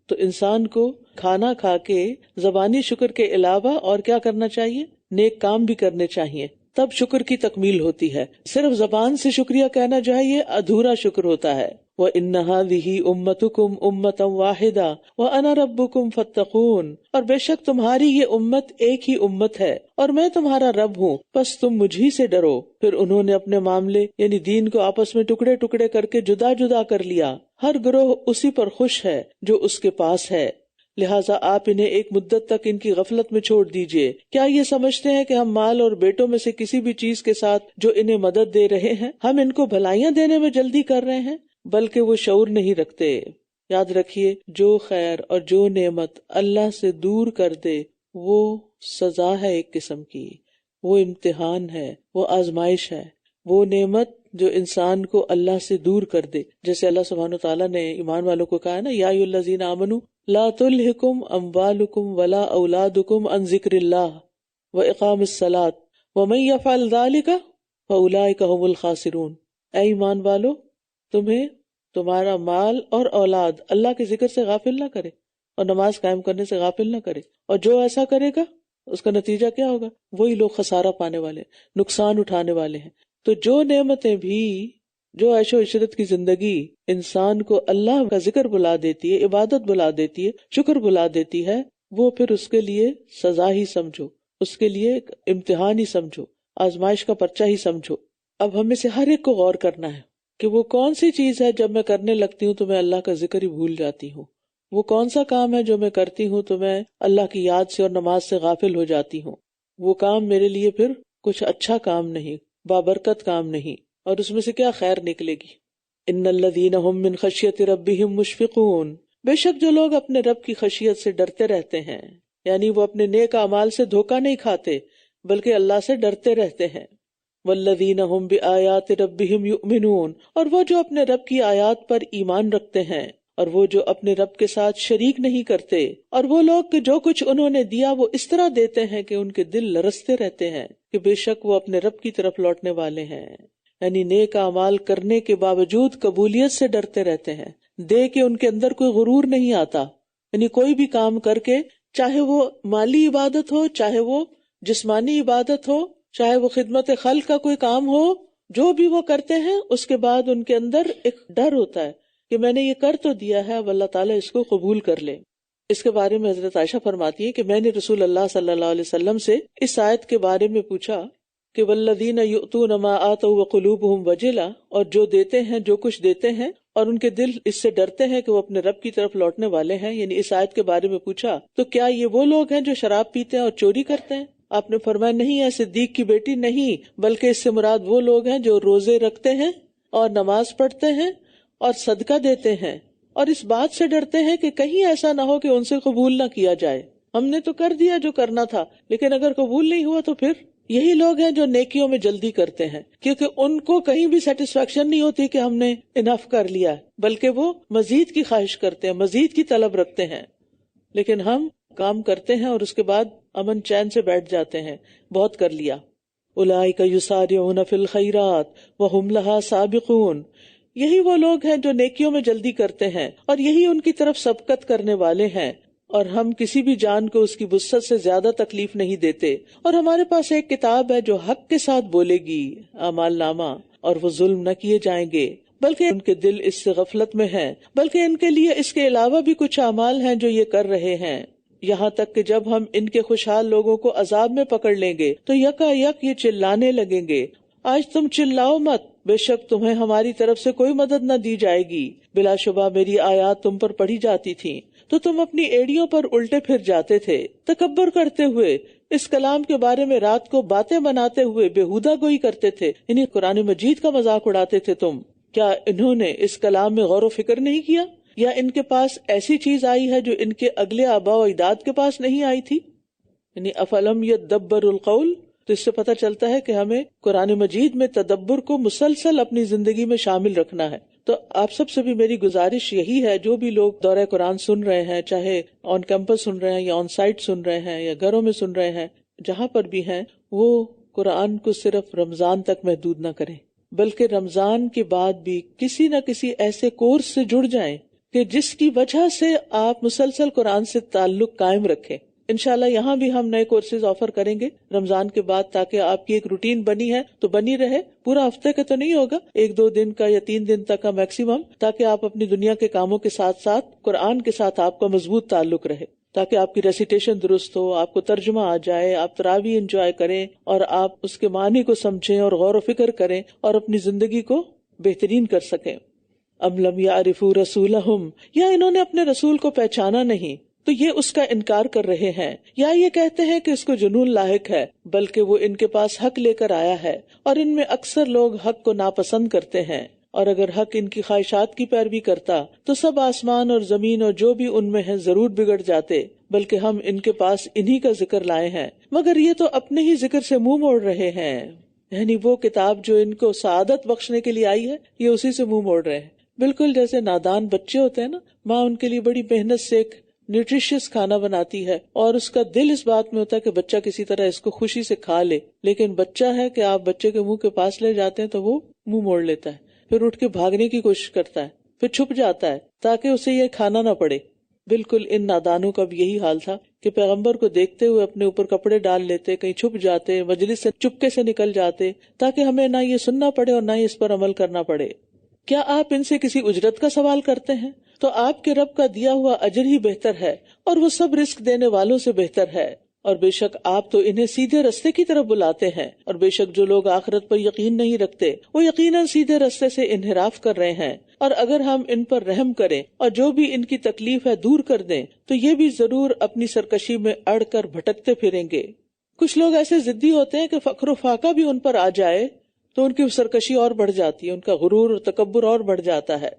تو انسان کو کھانا کھا کے زبانی شکر کے علاوہ اور کیا کرنا چاہیے؟ نیک کام بھی کرنے چاہیے، تب شکر کی تکمیل ہوتی ہے. صرف زبان سے شکریہ کہنا جو ہے یہ ادھورا شکر ہوتا ہے. وَإِنَّ هَذِهِ أُمَّتُكُمْ أُمَّةً وَاحِدَةً وَأَنَا رَبُّكُمْ فَاتَّقُونِ. اور بے شک تمہاری یہ امت ایک ہی امت ہے اور میں تمہارا رب ہوں، بس تم مجھ ہی سے ڈرو. پھر انہوں نے اپنے معاملے یعنی دین کو آپس میں ٹکڑے ٹکڑے کر کے جدا جدا کر لیا. ہر گروہ اسی پر خوش ہے جو اس کے پاس ہے، لہٰذا آپ انہیں ایک مدت تک ان کی غفلت میں چھوڑ دیجئے. کیا یہ سمجھتے ہیں کہ ہم مال اور بیٹوں میں سے کسی بھی چیز کے ساتھ جو انہیں مدد دے رہے ہیں ہم ان کو بھلائیاں دینے میں جلدی کر رہے ہیں؟ بلکہ وہ شعور نہیں رکھتے. یاد رکھیے جو خیر اور جو نعمت اللہ سے دور کر دے وہ سزا ہے ایک قسم کی، وہ امتحان ہے، وہ آزمائش ہے. وہ نعمت جو انسان کو اللہ سے دور کر دے، جیسے اللہ سبحانہ تعالیٰ نے ایمان والوں کو کہا نا یا ایھا الذین آمنوا لا تلہکم اموالکم ولا اولادکم عن ذکر اللہ واقام الصلاۃ ومن یفعل ذلک فَأُولَٰئِکَ هُمُ الْخَاسِرُونَ۔ اے ایمان والو، تمہیں تمہارا مال اور اولاد اللہ کے ذکر سے غافل نہ کرے اور نماز قائم کرنے سے غافل نہ کرے، اور جو ایسا کرے گا اس کا نتیجہ کیا ہوگا؟ وہی لوگ خسارہ پانے والے ہیں، نقصان اٹھانے والے ہیں۔ تو جو نعمتیں بھی، جو عیش و عشرت کی زندگی انسان کو اللہ کا ذکر بلا دیتی ہے، عبادت بلا دیتی ہے، شکر بلا دیتی ہے، وہ پھر اس کے لیے سزا ہی سمجھو، اس کے لیے ایک امتحان ہی سمجھو، آزمائش کا پرچہ ہی سمجھو۔ اب ہمیں سے ہر ایک کو غور کرنا ہے کہ وہ کون سی چیز ہے جب میں کرنے لگتی ہوں تو میں اللہ کا ذکر ہی بھول جاتی ہوں، وہ کون سا کام ہے جو میں کرتی ہوں تو میں اللہ کی یاد سے اور نماز سے غافل ہو جاتی ہوں، وہ کام میرے لیے پھر کچھ اچھا کام نہیں، بابرکت کام نہیں، اور اس میں سے کیا خیر نکلے گی۔ ان الذین هم من خشیۃ ربہم مشفقون، بے شک جو لوگ اپنے رب کی خشیت سے ڈرتے رہتے ہیں، یعنی وہ اپنے نیک اعمال سے دھوکہ نہیں کھاتے بلکہ اللہ سے ڈرتے رہتے ہیں۔ والذین هم بآیات ربہم یؤمنون، اور وہ جو اپنے رب کی آیات پر ایمان رکھتے ہیں، اور وہ جو اپنے رب کے ساتھ شریک نہیں کرتے، اور وہ لوگ کہ جو کچھ انہوں نے دیا وہ اس طرح دیتے ہیں کہ ان کے دل لرزتے رہتے ہیں کہ بے شک وہ اپنے رب کی طرف لوٹنے والے ہیں، یعنی نیک اعمال کرنے کے باوجود قبولیت سے ڈرتے رہتے ہیں، دے کے ان کے اندر کوئی غرور نہیں آتا، یعنی کوئی بھی کام کر کے، چاہے وہ مالی عبادت ہو، چاہے وہ جسمانی عبادت ہو، چاہے وہ خدمت خلق کا کوئی کام ہو، جو بھی وہ کرتے ہیں اس کے بعد ان کے اندر ایک ڈر ہوتا ہے کہ میں نے یہ کر تو دیا ہے، اب اللہ تعالیٰ اس کو قبول کر لے۔ اس کے بارے میں حضرت عائشہ فرماتی ہے کہ میں نے رسول اللہ صلی اللہ علیہ وسلم سے اس آیت کے بارے میں پوچھا کہ والذین یؤتون ما آتوا وقلوبہم وجلہ، اور جو دیتے ہیں، جو کچھ دیتے ہیں اور ان کے دل اس سے ڈرتے ہیں کہ وہ اپنے رب کی طرف لوٹنے والے ہیں، یعنی اس آیت کے بارے میں پوچھا تو کیا یہ وہ لوگ ہیں جو شراب پیتے ہیں اور چوری کرتے ہیں؟ آپ نے فرمایا نہیں ہے صدیق کی بیٹی، نہیں، بلکہ اس سے مراد وہ لوگ ہیں جو روزے رکھتے ہیں اور نماز پڑھتے ہیں اور صدقہ دیتے ہیں، اور اس بات سے ڈرتے ہیں کہ کہیں ایسا نہ ہو کہ ان سے قبول نہ کیا جائے۔ ہم نے تو کر دیا جو کرنا تھا، لیکن اگر قبول نہیں ہوا تو پھر یہی لوگ ہیں جو نیکیوں میں جلدی کرتے ہیں، کیونکہ ان کو کہیں بھی سیٹسفیکشن نہیں ہوتی کہ ہم نے انف کر لیا، بلکہ وہ مزید کی خواہش کرتے ہیں، مزید کی طلب رکھتے ہیں۔ لیکن ہم کام کرتے ہیں اور اس کے بعد امن چین سے بیٹھ جاتے ہیں، بہت کر لیا۔ اولئک یسارعون فی الخیرات وہم لہا سابقون، یہی وہ لوگ ہیں جو نیکیوں میں جلدی کرتے ہیں اور یہی ان کی طرف سبقت کرنے والے ہیں، اور ہم کسی بھی جان کو اس کی وسعت سے زیادہ تکلیف نہیں دیتے، اور ہمارے پاس ایک کتاب ہے جو حق کے ساتھ بولے گی، اعمال نامہ، اور وہ ظلم نہ کیے جائیں گے، بلکہ ان کے دل اس سے غفلت میں ہیں، بلکہ ان کے لیے اس کے علاوہ بھی کچھ اعمال ہیں جو یہ کر رہے ہیں، یہاں تک کہ جب ہم ان کے خوشحال لوگوں کو عذاب میں پکڑ لیں گے تو یکا یک یہ چلانے لگیں گے، آج تم چلاؤ مت، بے شک تمہیں ہماری طرف سے کوئی مدد نہ دی جائے گی، بلا شبہ میری آیات تم پر پڑھی جاتی تھیں تو تم اپنی ایڑیوں پر الٹے پھر جاتے تھے، تکبر کرتے ہوئے، اس کلام کے بارے میں رات کو باتیں بناتے ہوئے بےہودہ گوئی کرتے تھے، یعنی قرآن مجید کا مذاق اڑاتے تھے تم۔ کیا انہوں نے اس کلام میں غور و فکر نہیں کیا، یا ان کے پاس ایسی چیز آئی ہے جو ان کے اگلے آباء و اجداد کے پاس نہیں آئی تھی؟ یعنی افلم یدبر القول، تو اس سے پتہ چلتا ہے کہ ہمیں قرآن مجید میں تدبر کو مسلسل اپنی زندگی میں شامل رکھنا ہے۔ تو آپ سب سے بھی میری گزارش یہی ہے، جو بھی لوگ دورہ قرآن سن رہے ہیں، چاہے آن کیمپس سن رہے ہیں یا آن سائٹ سن رہے ہیں یا گھروں میں سن رہے ہیں، جہاں پر بھی ہیں، وہ قرآن کو صرف رمضان تک محدود نہ کریں، بلکہ رمضان کے بعد بھی کسی نہ کسی ایسے کورس سے جڑ جائیں کہ جس کی وجہ سے آپ مسلسل قرآن سے تعلق قائم رکھیں۔ انشاءاللہ یہاں بھی ہم نئے کورسز آفر کریں گے رمضان کے بعد، تاکہ آپ کی ایک روٹین بنی ہے تو بنی رہے، پورا ہفتے کا تو نہیں ہوگا، 1-2 دن کا یا 3 دن تک کا میکسیمم، تاکہ آپ اپنی دنیا کے کاموں کے ساتھ ساتھ قرآن کے ساتھ آپ کا مضبوط تعلق رہے، تاکہ آپ کی ریسیٹیشن درست ہو، آپ کو ترجمہ آ جائے، آپ تراویح انجوائے کریں اور آپ اس کے معنی کو سمجھیں اور غور و فکر کریں اور اپنی زندگی کو بہترین کر سکیں۔ ام لم یعرفوا رسولہم، یا انہوں نے اپنے رسول کو پہچانا نہیں تو یہ اس کا انکار کر رہے ہیں، یا یہ کہتے ہیں کہ اس کو جنون لاحق ہے، بلکہ وہ ان کے پاس حق لے کر آیا ہے، اور ان میں اکثر لوگ حق کو ناپسند کرتے ہیں، اور اگر حق ان کی خواہشات کی پیروی کرتا تو سب آسمان اور زمین اور جو بھی ان میں ہے ضرور بگڑ جاتے، بلکہ ہم ان کے پاس انہی کا ذکر لائے ہیں، مگر یہ تو اپنے ہی ذکر سے منہ موڑ رہے ہیں، یعنی وہ کتاب جو ان کو سعادت بخشنے کے لیے آئی ہے یہ اسی سے منہ موڑ رہے ہیں، بالکل جیسے نادان بچے ہوتے ہیں نا، ماں ان کے لیے بڑی محنت سے ایک نیوٹریشس کھانا بناتی ہے اور اس کا دل اس بات میں ہوتا ہے کہ بچہ کسی طرح اس کو خوشی سے کھا لے، لیکن بچہ ہے کہ آپ بچے کے منہ کے پاس لے جاتے ہیں تو وہ منہ موڑ لیتا ہے، پھر اٹھ کے بھاگنے کی کوشش کرتا ہے، پھر چھپ جاتا ہے تاکہ اسے یہ کھانا نہ پڑے۔ بالکل ان نادانوں کا بھی یہی حال تھا کہ پیغمبر کو دیکھتے ہوئے اپنے اوپر کپڑے ڈال لیتے، کہیں چھپ جاتے، مجلس سے چپکے سے نکل جاتے تاکہ ہمیں نہ یہ سننا پڑے اور نہ ہی اس پر عمل کرنا پڑے۔ کیا آپ ان سے کسی اجرت کا سوال کرتے ہیں؟ تو آپ کے رب کا دیا ہوا اجر ہی بہتر ہے اور وہ سب رزق دینے والوں سے بہتر ہے، اور بے شک آپ تو انہیں سیدھے رستے کی طرف بلاتے ہیں، اور بے شک جو لوگ آخرت پر یقین نہیں رکھتے وہ یقیناً سیدھے رستے سے انحراف کر رہے ہیں۔ اور اگر ہم ان پر رحم کریں اور جو بھی ان کی تکلیف ہے دور کر دیں تو یہ بھی ضرور اپنی سرکشی میں اڑ کر بھٹکتے پھریں گے۔ کچھ لوگ ایسے ضدی ہوتے ہیں کہ فخر و فاقہ بھی ان پر آ جائے تو ان کی سرکشی اور بڑھ جاتی ہے، ان کا غرور اور تکبر اور بڑھ جاتا ہے۔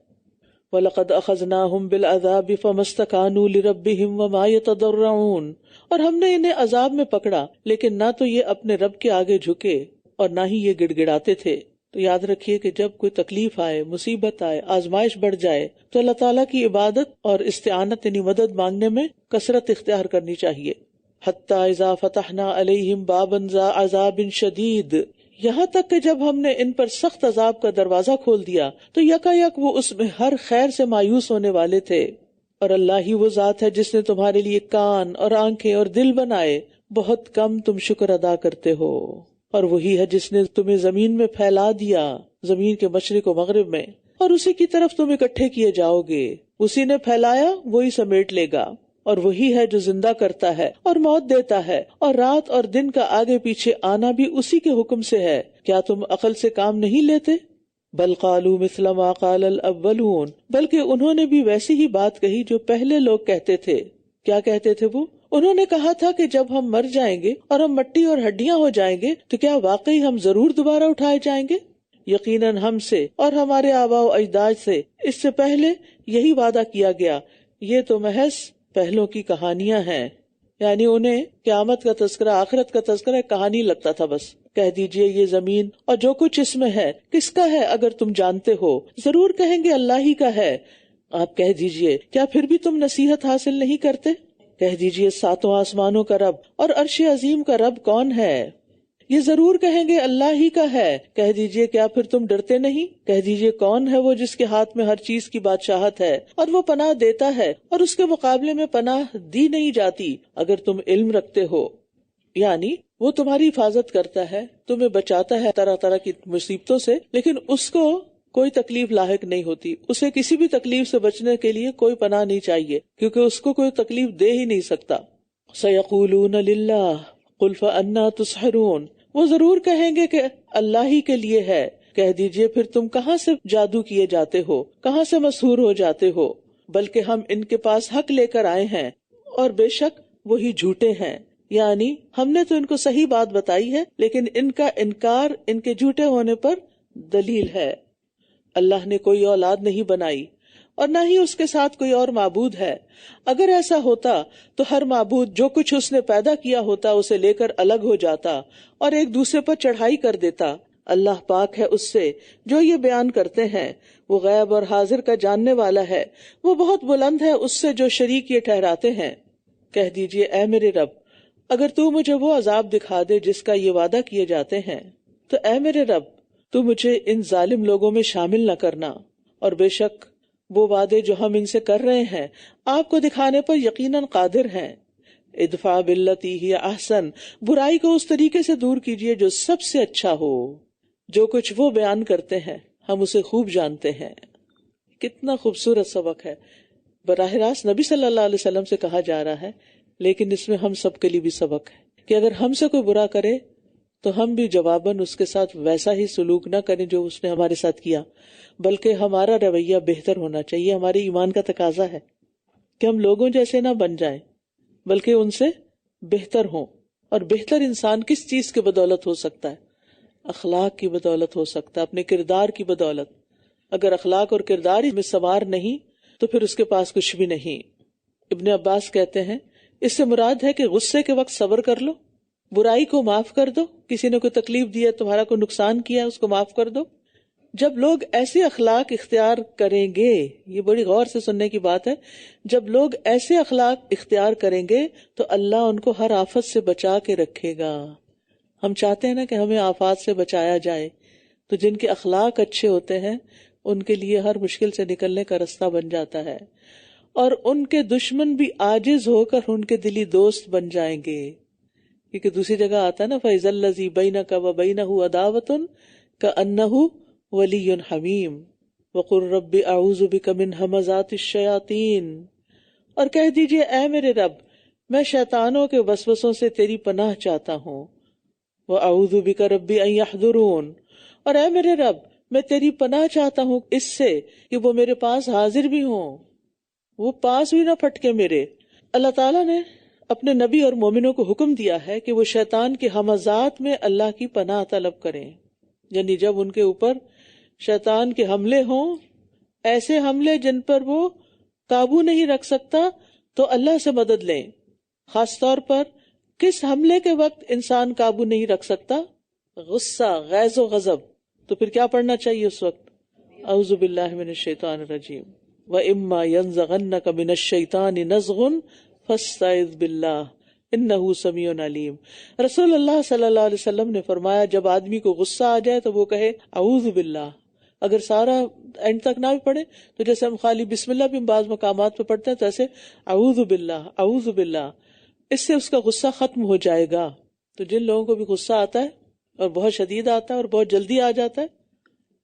وَلَقَدْ أَخَذْنَاهُمْ بِالْعَذَابِ فَمَا اسْتَكَانُوا لِرَبِّهِمْ وَمَا يَتَضَرَّعُونَ، اور ہم نے انہیں عذاب میں پکڑا لیکن نہ تو یہ اپنے رب کے آگے جھکے اور نہ ہی یہ گڑ گڑاتے تھے۔ تو یاد رکھیے کہ جب کوئی تکلیف آئے، مصیبت آئے، آزمائش بڑھ جائے تو اللہ تعالیٰ کی عبادت اور استعانت یعنی مدد مانگنے میں کثرت اختیار کرنی چاہیے۔ حَتَّى إِذَا فَتَحْنَا عَلَيْهِمْ بَابًا ذَا عَذَابٍ شَدِيدٍ، یہاں تک کہ جب ہم نے ان پر سخت عذاب کا دروازہ کھول دیا تو یکا یک وہ اس میں ہر خیر سے مایوس ہونے والے تھے۔ اور اللہ ہی وہ ذات ہے جس نے تمہارے لیے کان اور آنکھیں اور دل بنائے، بہت کم تم شکر ادا کرتے ہو۔ اور وہی ہے جس نے تمہیں زمین میں پھیلا دیا، زمین کے مشرق و مغرب میں، اور اسی کی طرف تم اکٹھے کیے جاؤ گے۔ اسی نے پھیلایا وہی سمیٹ لے گا، اور وہی ہے جو زندہ کرتا ہے اور موت دیتا ہے، اور رات اور دن کا آگے پیچھے آنا بھی اسی کے حکم سے ہے۔ کیا تم عقل سے کام نہیں لیتے؟ بل قالوا مثل ما قال الاولون، بلکہ انہوں نے بھی ویسی ہی بات کہی جو پہلے لوگ کہتے تھے۔ کیا کہتے تھے وہ؟ انہوں نے کہا تھا کہ جب ہم مر جائیں گے اور ہم مٹی اور ہڈیاں ہو جائیں گے تو کیا واقعی ہم ضرور دوبارہ اٹھائے جائیں گے؟ یقیناً ہم سے اور ہمارے آباء و اجداد سے اس سے پہلے یہی وعدہ کیا گیا، یہ تو محض پہلوں کی کہانیاں ہیں۔ یعنی انہیں قیامت کا تذکرہ، آخرت کا تذکرہ ایک کہانی لگتا تھا بس۔ کہہ دیجئے یہ زمین اور جو کچھ اس میں ہے کس کا ہے اگر تم جانتے ہو؟ ضرور کہیں گے اللہ ہی کا ہے۔ آپ کہہ دیجئے کیا پھر بھی تم نصیحت حاصل نہیں کرتے؟ کہہ دیجئے ساتوں آسمانوں کا رب اور عرش عظیم کا رب کون ہے؟ یہ ضرور کہیں گے اللہ ہی کا ہے۔ کہہ دیجئے کیا پھر تم ڈرتے نہیں؟ کہہ دیجئے کون ہے وہ جس کے ہاتھ میں ہر چیز کی بادشاہت ہے اور وہ پناہ دیتا ہے اور اس کے مقابلے میں پناہ دی نہیں جاتی اگر تم علم رکھتے ہو۔ یعنی وہ تمہاری حفاظت کرتا ہے، تمہیں بچاتا ہے طرح طرح کی مصیبتوں سے، لیکن اس کو کوئی تکلیف لاحق نہیں ہوتی، اسے کسی بھی تکلیف سے بچنے کے لیے کوئی پناہ نہیں چاہیے کیونکہ اس کو کوئی تکلیف دے ہی نہیں سکتا۔ سَيَقُولُونَ لِلَّهِ قُلْ فَأَنَّىٰ تُسْحَرُونَ، وہ ضرور کہیں گے کہ اللہ ہی کے لیے ہے۔ کہہ دیجئے پھر تم کہاں سے جادو کیے جاتے ہو، کہاں سے مسحور ہو جاتے ہو؟ بلکہ ہم ان کے پاس حق لے کر آئے ہیں اور بے شک وہی جھوٹے ہیں۔ یعنی ہم نے تو ان کو صحیح بات بتائی ہے لیکن ان کا انکار ان کے جھوٹے ہونے پر دلیل ہے۔ اللہ نے کوئی اولاد نہیں بنائی اور نہ ہی اس کے ساتھ کوئی اور معبود ہے۔ اگر ایسا ہوتا تو ہر معبود جو کچھ اس نے پیدا کیا ہوتا اسے لے کر الگ ہو جاتا اور ایک دوسرے پر چڑھائی کر دیتا۔ اللہ پاک ہے اس سے جو یہ بیان کرتے ہیں، وہ غیب اور حاضر کا جاننے والا ہے، وہ بہت بلند ہے اس سے جو شریک یہ ٹھہراتے ہیں۔ کہہ دیجئے اے میرے رب، اگر تو مجھے وہ عذاب دکھا دے جس کا یہ وعدہ کیے جاتے ہیں تو اے میرے رب تو مجھے ان ظالم لوگوں میں شامل نہ کرنا، اور بے شک وہ وعدے جو ہم ان سے کر رہے ہیں آپ کو دکھانے پر یقیناً قادر ہیں۔ ادفع باللتی ہی احسن، برائی کو اس طریقے سے دور کیجیے جو سب سے اچھا ہو۔ جو کچھ وہ بیان کرتے ہیں ہم اسے خوب جانتے ہیں۔ کتنا خوبصورت سبق ہے، براہ راست نبی صلی اللہ علیہ وسلم سے کہا جا رہا ہے، لیکن اس میں ہم سب کے لیے بھی سبق ہے کہ اگر ہم سے کوئی برا کرے تو ہم بھی جواباً اس کے ساتھ ویسا ہی سلوک نہ کریں جو اس نے ہمارے ساتھ کیا، بلکہ ہمارا رویہ بہتر ہونا چاہیے۔ ہمارے ایمان کا تقاضا ہے کہ ہم لوگوں جیسے نہ بن جائیں بلکہ ان سے بہتر ہوں۔ اور بہتر انسان کس چیز کی بدولت ہو سکتا ہے؟ اخلاق کی بدولت ہو سکتا ہے، اپنے کردار کی بدولت۔ اگر اخلاق اور کردار میں سنوار نہیں تو پھر اس کے پاس کچھ بھی نہیں۔ ابن عباس کہتے ہیں اس سے مراد ہے کہ غصے کے وقت صبر کر لو، برائی کو معاف کر دو، کسی نے کوئی تکلیف دی ہے، تمہارا کوئی نقصان کیا ہے، اس کو معاف کر دو، جب لوگ ایسے اخلاق اختیار کریں گے، یہ بڑی غور سے سننے کی بات ہے، جب لوگ ایسے اخلاق اختیار کریں گے تو اللہ ان کو ہر آفت سے بچا کے رکھے گا۔ ہم چاہتے ہیں نا کہ ہمیں آفات سے بچایا جائے، تو جن کے اخلاق اچھے ہوتے ہیں ان کے لیے ہر مشکل سے نکلنے کا رستہ بن جاتا ہے، اور ان کے دشمن بھی عاجز ہو کر ان کے دلی دوست بن جائیں گے، کیونکہ دوسری جگہ آتا ہے نا فَإِذَا الَّذِي بَيْنَكَ وَبَيْنَهُ عَدَاوَةٌ كَأَنَّهُ وَلِيٌّ حَمِيمٌ وَقُلْ رَبِّ أَعُوذُ بِكَ مِنْ هَمَزَاتِ الشَّيَاطِينِ، اور کہہ دیجئے اے میرے رب میں شیطانوں کے وسوسوں سے تیری پناہ چاہتا ہوں، وَأَعُوذُ بِكَ رَبِّ أَن يَحْضُرُونَ، اور اے میرے رب میں تیری پناہ چاہتا ہوں اس سے کہ وہ میرے پاس حاضر بھی ہوں، وہ پاس بھی نہ پھٹکے میرے۔ اللہ تعالیٰ نے اپنے نبی اور مومنوں کو حکم دیا ہے کہ وہ شیطان کے ہمزات میں اللہ کی پناہ طلب کریں، یعنی جب ان کے اوپر شیطان کے حملے ہوں، ایسے حملے جن پر وہ قابو نہیں رکھ سکتا، تو اللہ سے مدد لیں۔ خاص طور پر کس حملے کے وقت انسان قابو نہیں رکھ سکتا؟ غصہ، غیظ و غضب، تو پھر کیا پڑھنا چاہیے اس وقت؟ اعوذ باللہ من الشیطان الرجیم وَإِمَّا يَنزَغَنَّكَ مِنَ الشَّيْطَانِ نَزْغٌ فَاسْتَعِذْ بِاللَّهِ إِنَّهُ سَمِيعٌ عَلِيمٌ۔ رسول اللہ صلی اللہ علیہ وسلم نے فرمایا جب آدمی کو غصہ آ جائے تو وہ کہے اعوذ باللہ، اگر سارا اینڈ تک نہ بھی پڑھے تو جیسے ہم خالی بسم اللہ بھی بعض مقامات پہ پڑھتے ہیں تو ایسے اعوذ باللہ اعوذ باللہ، اس سے اس کا غصہ ختم ہو جائے گا۔ تو جن لوگوں کو بھی غصہ آتا ہے اور بہت شدید آتا ہے اور بہت جلدی آ جاتا ہے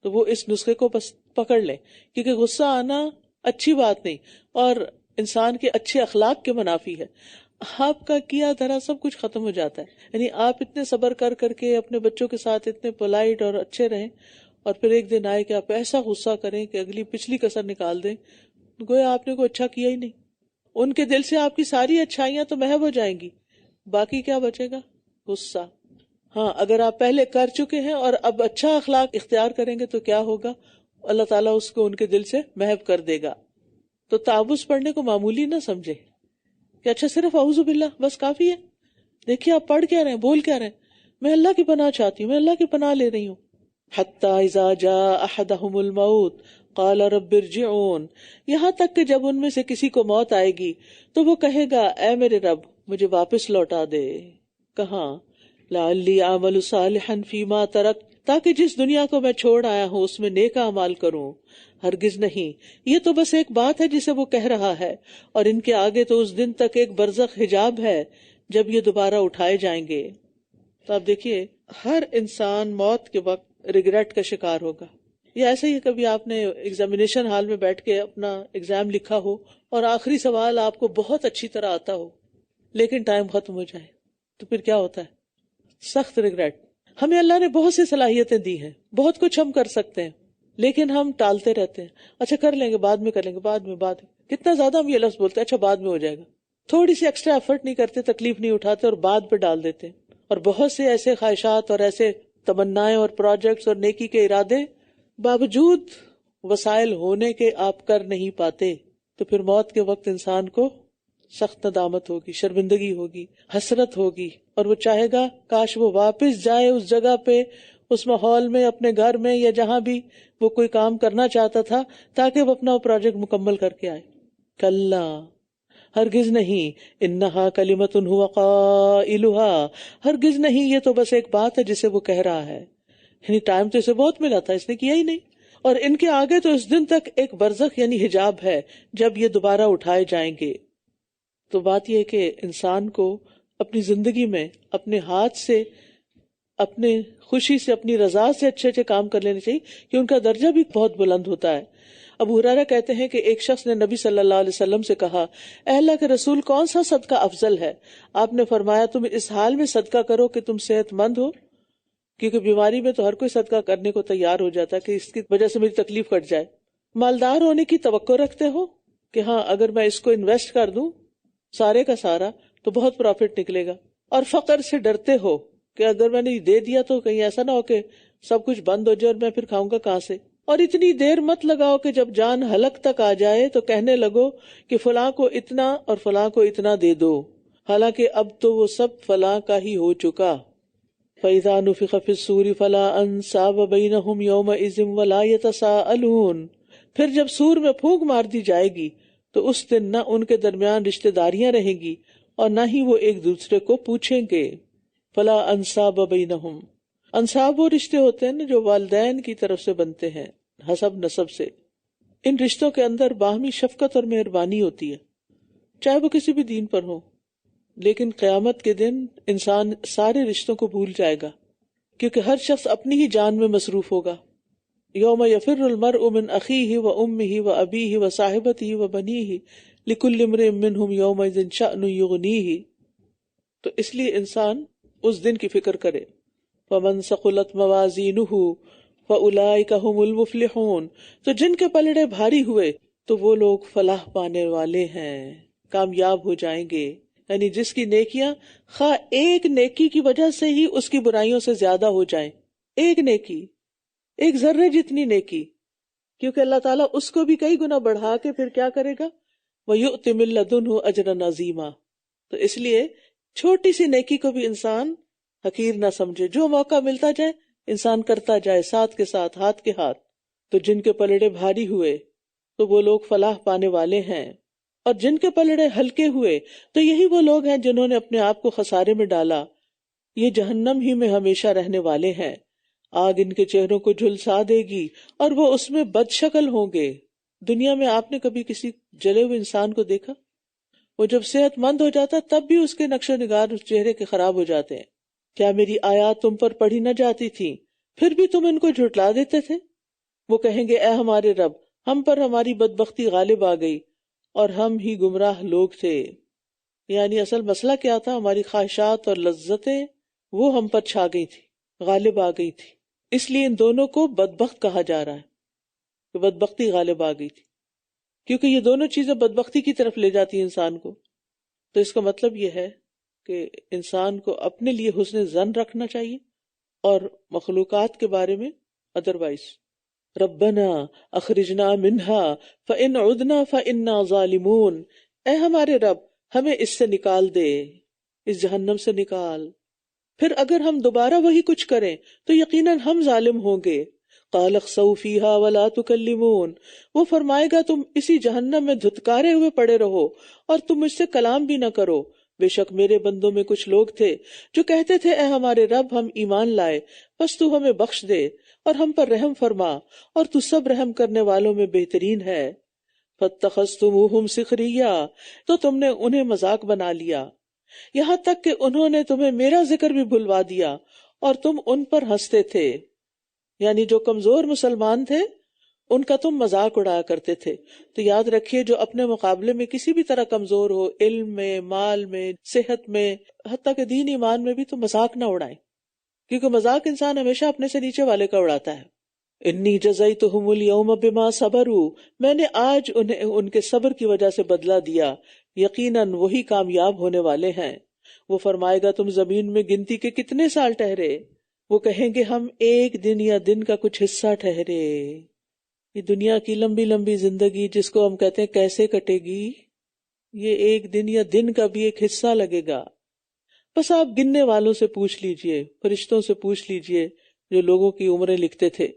تو وہ اس نسخے کو بس پکڑ لیں، کیونکہ غصہ آنا اچھی بات نہیں اور انسان کے اچھے اخلاق کے منافی ہے۔ آپ کا کیا دھرا سب کچھ ختم ہو جاتا ہے، یعنی آپ اتنے صبر کر کر کے اپنے بچوں کے ساتھ اتنے پولائٹ اور اچھے رہیں، اور پھر ایک دن آئے کہ آپ ایسا غصہ کریں کہ اگلی پچھلی کسر نکال دیں، گویا آپ نے کوئی اچھا کیا ہی نہیں۔ ان کے دل سے آپ کی ساری اچھائیاں تو محو ہو جائیں گی، باقی کیا بچے گا؟ غصہ۔ ہاں، اگر آپ پہلے کر چکے ہیں اور اب اچھا اخلاق اختیار کریں گے تو کیا ہوگا؟ اللہ تعالیٰ اس کو ان کے دل سے محو کر دے گا۔ تو تعوذ پڑھنے کو معمولی نہ سمجھے کہ اچھا صرف اعوذ باللہ بس کافی ہے۔ دیکھیے آپ پڑھ کیا رہے ہیں، بول کیا رہے ہیں، میں اللہ کی پناہ چاہتی ہوں، میں اللہ کی پناہ لے رہی ہوں۔ حتی اذا جاء احدہم الموت قال رب ارجعون، یہاں تک کہ جب ان میں سے کسی کو موت آئے گی تو وہ کہے گا اے میرے رب مجھے واپس لوٹا دے۔ کہاں؟ لعلی اعمل صالحا فیما ترکت، تاکہ جس دنیا کو میں چھوڑ آیا ہوں اس میں نیک اعمال کروں۔ ہرگز نہیں، یہ تو بس ایک بات ہے جسے وہ کہہ رہا ہے، اور ان کے آگے تو اس دن تک ایک برزخ حجاب ہے جب یہ دوبارہ اٹھائے جائیں گے۔ تو آپ دیکھیے ہر انسان موت کے وقت ریگریٹ کا شکار ہوگا۔ یا ایسے ہی کبھی آپ نے ایگزامینیشن ہال میں بیٹھ کے اپنا ایگزام لکھا ہو اور آخری سوال آپ کو بہت اچھی طرح آتا ہو لیکن ٹائم ختم ہو جائے تو پھر کیا ہوتا ہے؟ سخت ریگریٹ۔ ہمیں اللہ نے بہت سی صلاحیتیں دی ہیں، بہت کچھ ہم کر سکتے ہیں، لیکن ہم ٹالتے رہتے ہیں، اچھا کر لیں گے، بعد میں کر لیں گے، بعد میں کتنا زیادہ ہم یہ لفظ بولتے ہیں، اچھا بعد میں ہو جائے گا، تھوڑی سی ایکسٹرا ایفرٹ نہیں کرتے، تکلیف نہیں اٹھاتے اور بعد پہ ڈال دیتے ہیں۔ اور بہت سے ایسے خواہشات اور ایسے تمنائیں اور پروجیکٹس اور نیکی کے ارادے باوجود وسائل ہونے کے آپ کر نہیں پاتے، تو پھر موت کے وقت انسان کو سخت ندامت ہوگی، شرمندگی ہوگی، حسرت ہوگی، اور وہ چاہے گا کاش وہ واپس جائے اس جگہ پہ، اس ماحول میں، اپنے گھر میں یا جہاں بھی وہ کوئی کام کرنا چاہتا تھا، تاکہ وہ اپنا پروجیکٹ مکمل کر کے آئے۔ کلا، ہرگز نہیں، انہا کلمۃ ہو قائلہا، ہرگز نہیں، یہ تو بس ایک بات ہے جسے وہ کہہ رہا ہے، یعنی ٹائم تو اسے بہت ملا تھا، اس نے کیا ہی نہیں، اور ان کے آگے تو اس دن تک ایک برزخ یعنی حجاب ہے جب یہ دوبارہ اٹھائے جائیں گے۔ تو بات یہ کہ انسان کو اپنی زندگی میں اپنے ہاتھ سے، اپنے خوشی سے، اپنی رضا سے اچھے اچھے کام کر لینے چاہیے کہ ان کا درجہ بھی بہت بلند ہوتا ہے۔ ابو ہریرہ کہتے ہیں کہ ایک شخص نے نبی صلی اللہ علیہ وسلم سے کہا، اے اللہ کے رسول، کون سا صدقہ افضل ہے؟ آپ نے فرمایا، تم اس حال میں صدقہ کرو کہ تم صحت مند ہو، کیونکہ بیماری میں تو ہر کوئی صدقہ کرنے کو تیار ہو جاتا ہے کہ اس کی وجہ سے میری تکلیف کٹ جائے۔ مالدار ہونے کی توقع رکھتے ہو کہ ہاں اگر میں اس کو انویسٹ کر دوں سارے کا سارا تو بہت پروفٹ نکلے گا، اور فقر سے ڈرتے ہو کہ اگر میں نے دے دیا تو کہیں ایسا نہ ہو کہ سب کچھ بند ہو جائے اور میں پھر کھاؤں گا کہاں سے، اور اتنی دیر مت لگاؤ کہ جب جان حلق تک آ جائے تو کہنے لگو کہ فلاں کو اتنا اور فلاں کو اتنا دے دو، حالانکہ اب تو وہ سب فلاں کا ہی ہو چکا۔ فَإِذَا نُفِخَ فِي الصُّورِ فَلَا أَنْسَابَ بَيْنَهُمْ يَوْمَئِذٍ وَلَا يَتَسَاءَلُونَ، پھر جب سور میں پھونک مار دی جائے گی تو اس دن نہ ان کے درمیان رشتہ داریاں رہیں گی اور نہ ہی وہ ایک دوسرے کو پوچھیں گے. فلا انصاب بینہم، انصاب وہ رشتے ہوتے ہیں نا جو والدین کی طرف سے بنتے ہیں حسب نسب سے. ان رشتوں کے اندر باہمی شفقت اور مہربانی ہوتی ہے، چاہے وہ کسی بھی دین پر ہو. لیکن قیامت کے دن انسان سارے رشتوں کو بھول جائے گا، کیونکہ ہر شخص اپنی ہی جان میں مصروف ہوگا. یوم یفر المرء من اخیہ و امہ و ابیہ و صاحبتہ و بنیہ لکل امرئ منہم یومئذ شأن یغنیہ. تو اس لیے انسان اس دن کی فکر کرے. فمن ثقلت موازینہ فاولئک ھم المفلحون، تو جن کے پلڑے بھاری ہوئے تو وہ لوگ فلاح پانے والے ہیں، کامیاب ہو جائیں گے. یعنی جس کی نیکیاں خواہ ایک نیکی کی وجہ سے ہی اس کی برائیوں سے زیادہ ہو جائیں، ایک نیکی، ایک ذرے جتنی نیکی، کیونکہ اللہ تعالیٰ اس کو بھی کئی گنا بڑھا کے پھر کیا کرے گا، وَيُؤْتِ مِن لَّدُنْهُ أَجْرًا عَظِيمًا. تو اس لیے چھوٹی سی نیکی کو بھی انسان حقیر نہ سمجھے، جو موقع ملتا جائے انسان کرتا جائے، ساتھ کے ساتھ، ہاتھ کے ہاتھ. تو جن کے پلڑے بھاری ہوئے تو وہ لوگ فلاح پانے والے ہیں، اور جن کے پلڑے ہلکے ہوئے تو یہی وہ لوگ ہیں جنہوں نے اپنے آپ کو خسارے میں ڈالا، یہ جہنم ہی میں ہمیشہ رہنے والے ہیں. آگ ان کے چہروں کو جھلسا دے گی اور وہ اس میں بد شکل ہوں گے. دنیا میں آپ نے کبھی کسی جلے ہوئے انسان کو دیکھا؟ وہ جب صحت مند ہو جاتا تب بھی اس کے نقش و نگار اس چہرے کے خراب ہو جاتے ہیں. کیا میری آیات تم پر پڑھی نہ جاتی تھی پھر بھی تم ان کو جھٹلا دیتے تھے؟ وہ کہیں گے اے ہمارے رب، ہم پر ہماری بدبختی غالب آ گئی اور ہم ہی گمراہ لوگ تھے. یعنی اصل مسئلہ کیا تھا؟ ہماری خواہشات اور لذتیں وہ ہم پر چھا گئی تھی، غالب آ گئی تھی. اس لیے ان دونوں کو بدبخت کہا جا رہا ہے کہ بدبختی غالب آ گئی تھی، کیونکہ یہ دونوں چیزیں بدبختی کی طرف لے جاتی ہیں انسان کو. تو اس کا مطلب یہ ہے کہ انسان کو اپنے لیے حسن ظن رکھنا چاہیے اور مخلوقات کے بارے میں ادروائز. ربنا اخرجنا منہا فإن عدنا فإنا ظالمون، اے ہمارے رب ہمیں اس سے نکال دے، اس جہنم سے نکال، پھر اگر ہم دوبارہ وہی کچھ کریں تو یقیناً ہم ظالم ہوں گے. قال اخسؤوا فیہا ولا تکلمون، وہ فرمائے گا تم اسی جہنم میں دھتکارے ہوئے پڑے رہو اور تم مجھ سے کلام بھی نہ کرو. بے شک میرے بندوں میں کچھ لوگ تھے جو کہتے تھے اے ہمارے رب ہم ایمان لائے، بس تو ہمیں بخش دے اور ہم پر رحم فرما، اور تو سب رحم کرنے والوں میں بہترین ہے. فاتخذتموہم سخریا، تو تم نے انہیں مذاق بنا لیا، یہاں تک کہ انہوں نے تمہیں میرا ذکر بھی بھلوا دیا اور تم ان پر ہنستے تھے. یعنی جو کمزور مسلمان تھے ان کا تم مذاق اڑایا کرتے تھے. تو یاد رکھیے جو اپنے مقابلے میں کسی بھی طرح کمزور ہو، علم میں، مال میں، صحت میں، حتیٰ کہ دین ایمان میں بھی، تو مذاق نہ اڑائیں، کیونکہ مذاق انسان ہمیشہ اپنے سے نیچے والے کا اڑاتا ہے. انی جزیتہم اليوم بما صبروا، میں نے آج انہیں ان کے صبر کی وجہ سے بدلہ دیا، یقیناً وہی کامیاب ہونے والے ہیں. وہ فرمائے گا تم زمین میں گنتی کے کتنے سال ٹھہرے؟ وہ کہیں گے ہم ایک دن یا دن کا کچھ حصہ ٹھہرے. یہ دنیا کی لمبی لمبی زندگی جس کو ہم کہتے ہیں کیسے کٹے گی، یہ ایک دن یا دن کا بھی ایک حصہ لگے گا. بس آپ گننے والوں سے پوچھ لیجئے، فرشتوں سے پوچھ لیجئے جو لوگوں کی عمریں لکھتے تھے.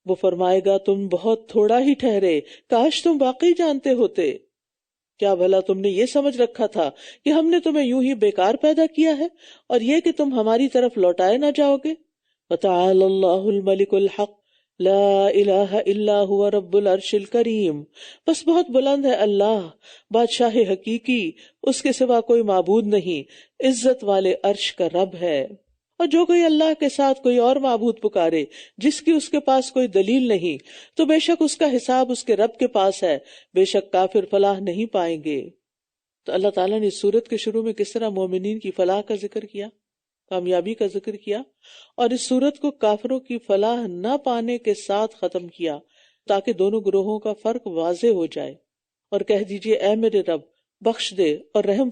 وہ فرمائے گا تم بہت تھوڑا ہی ٹھہرے، کاش تم واقعی جانتے ہوتے. کیا بھلا تم نے یہ سمجھ رکھا تھا کہ ہم نے تمہیں یوں ہی بیکار پیدا کیا ہے اور یہ کہ تم ہماری طرف لوٹائے نہ جاؤ گے؟ وَتَعَالَى اللَّهُ الْمَلِكُ الْحَقُّ لَا إِلَٰهَ إِلَّا هُوَ رَبُّ الْعَرْشِ الْكَرِيمِ، بس بہت بلند ہے اللہ، بادشاہ حقیقی، اس کے سوا کوئی معبود نہیں، عزت والے عرش کا رب ہے. اور جو کوئی اللہ کے ساتھ کوئی اور معبود پکارے جس کی اس کے پاس کوئی دلیل نہیں، تو بے شک اس کا حساب اس کے رب کے پاس ہے، بے شک کافر فلاح نہیں پائیں گے. تو اللہ تعالیٰ نے اس سورت کے شروع میں کس طرح مومنین کی فلاح کا ذکر کیا، کامیابی کا ذکر کیا، اور اس سورت کو کافروں کی فلاح نہ پانے کے ساتھ ختم کیا تاکہ دونوں گروہوں کا فرق واضح ہو جائے. اور کہہ دیجئے اے میرے رب بخش دے اور رحم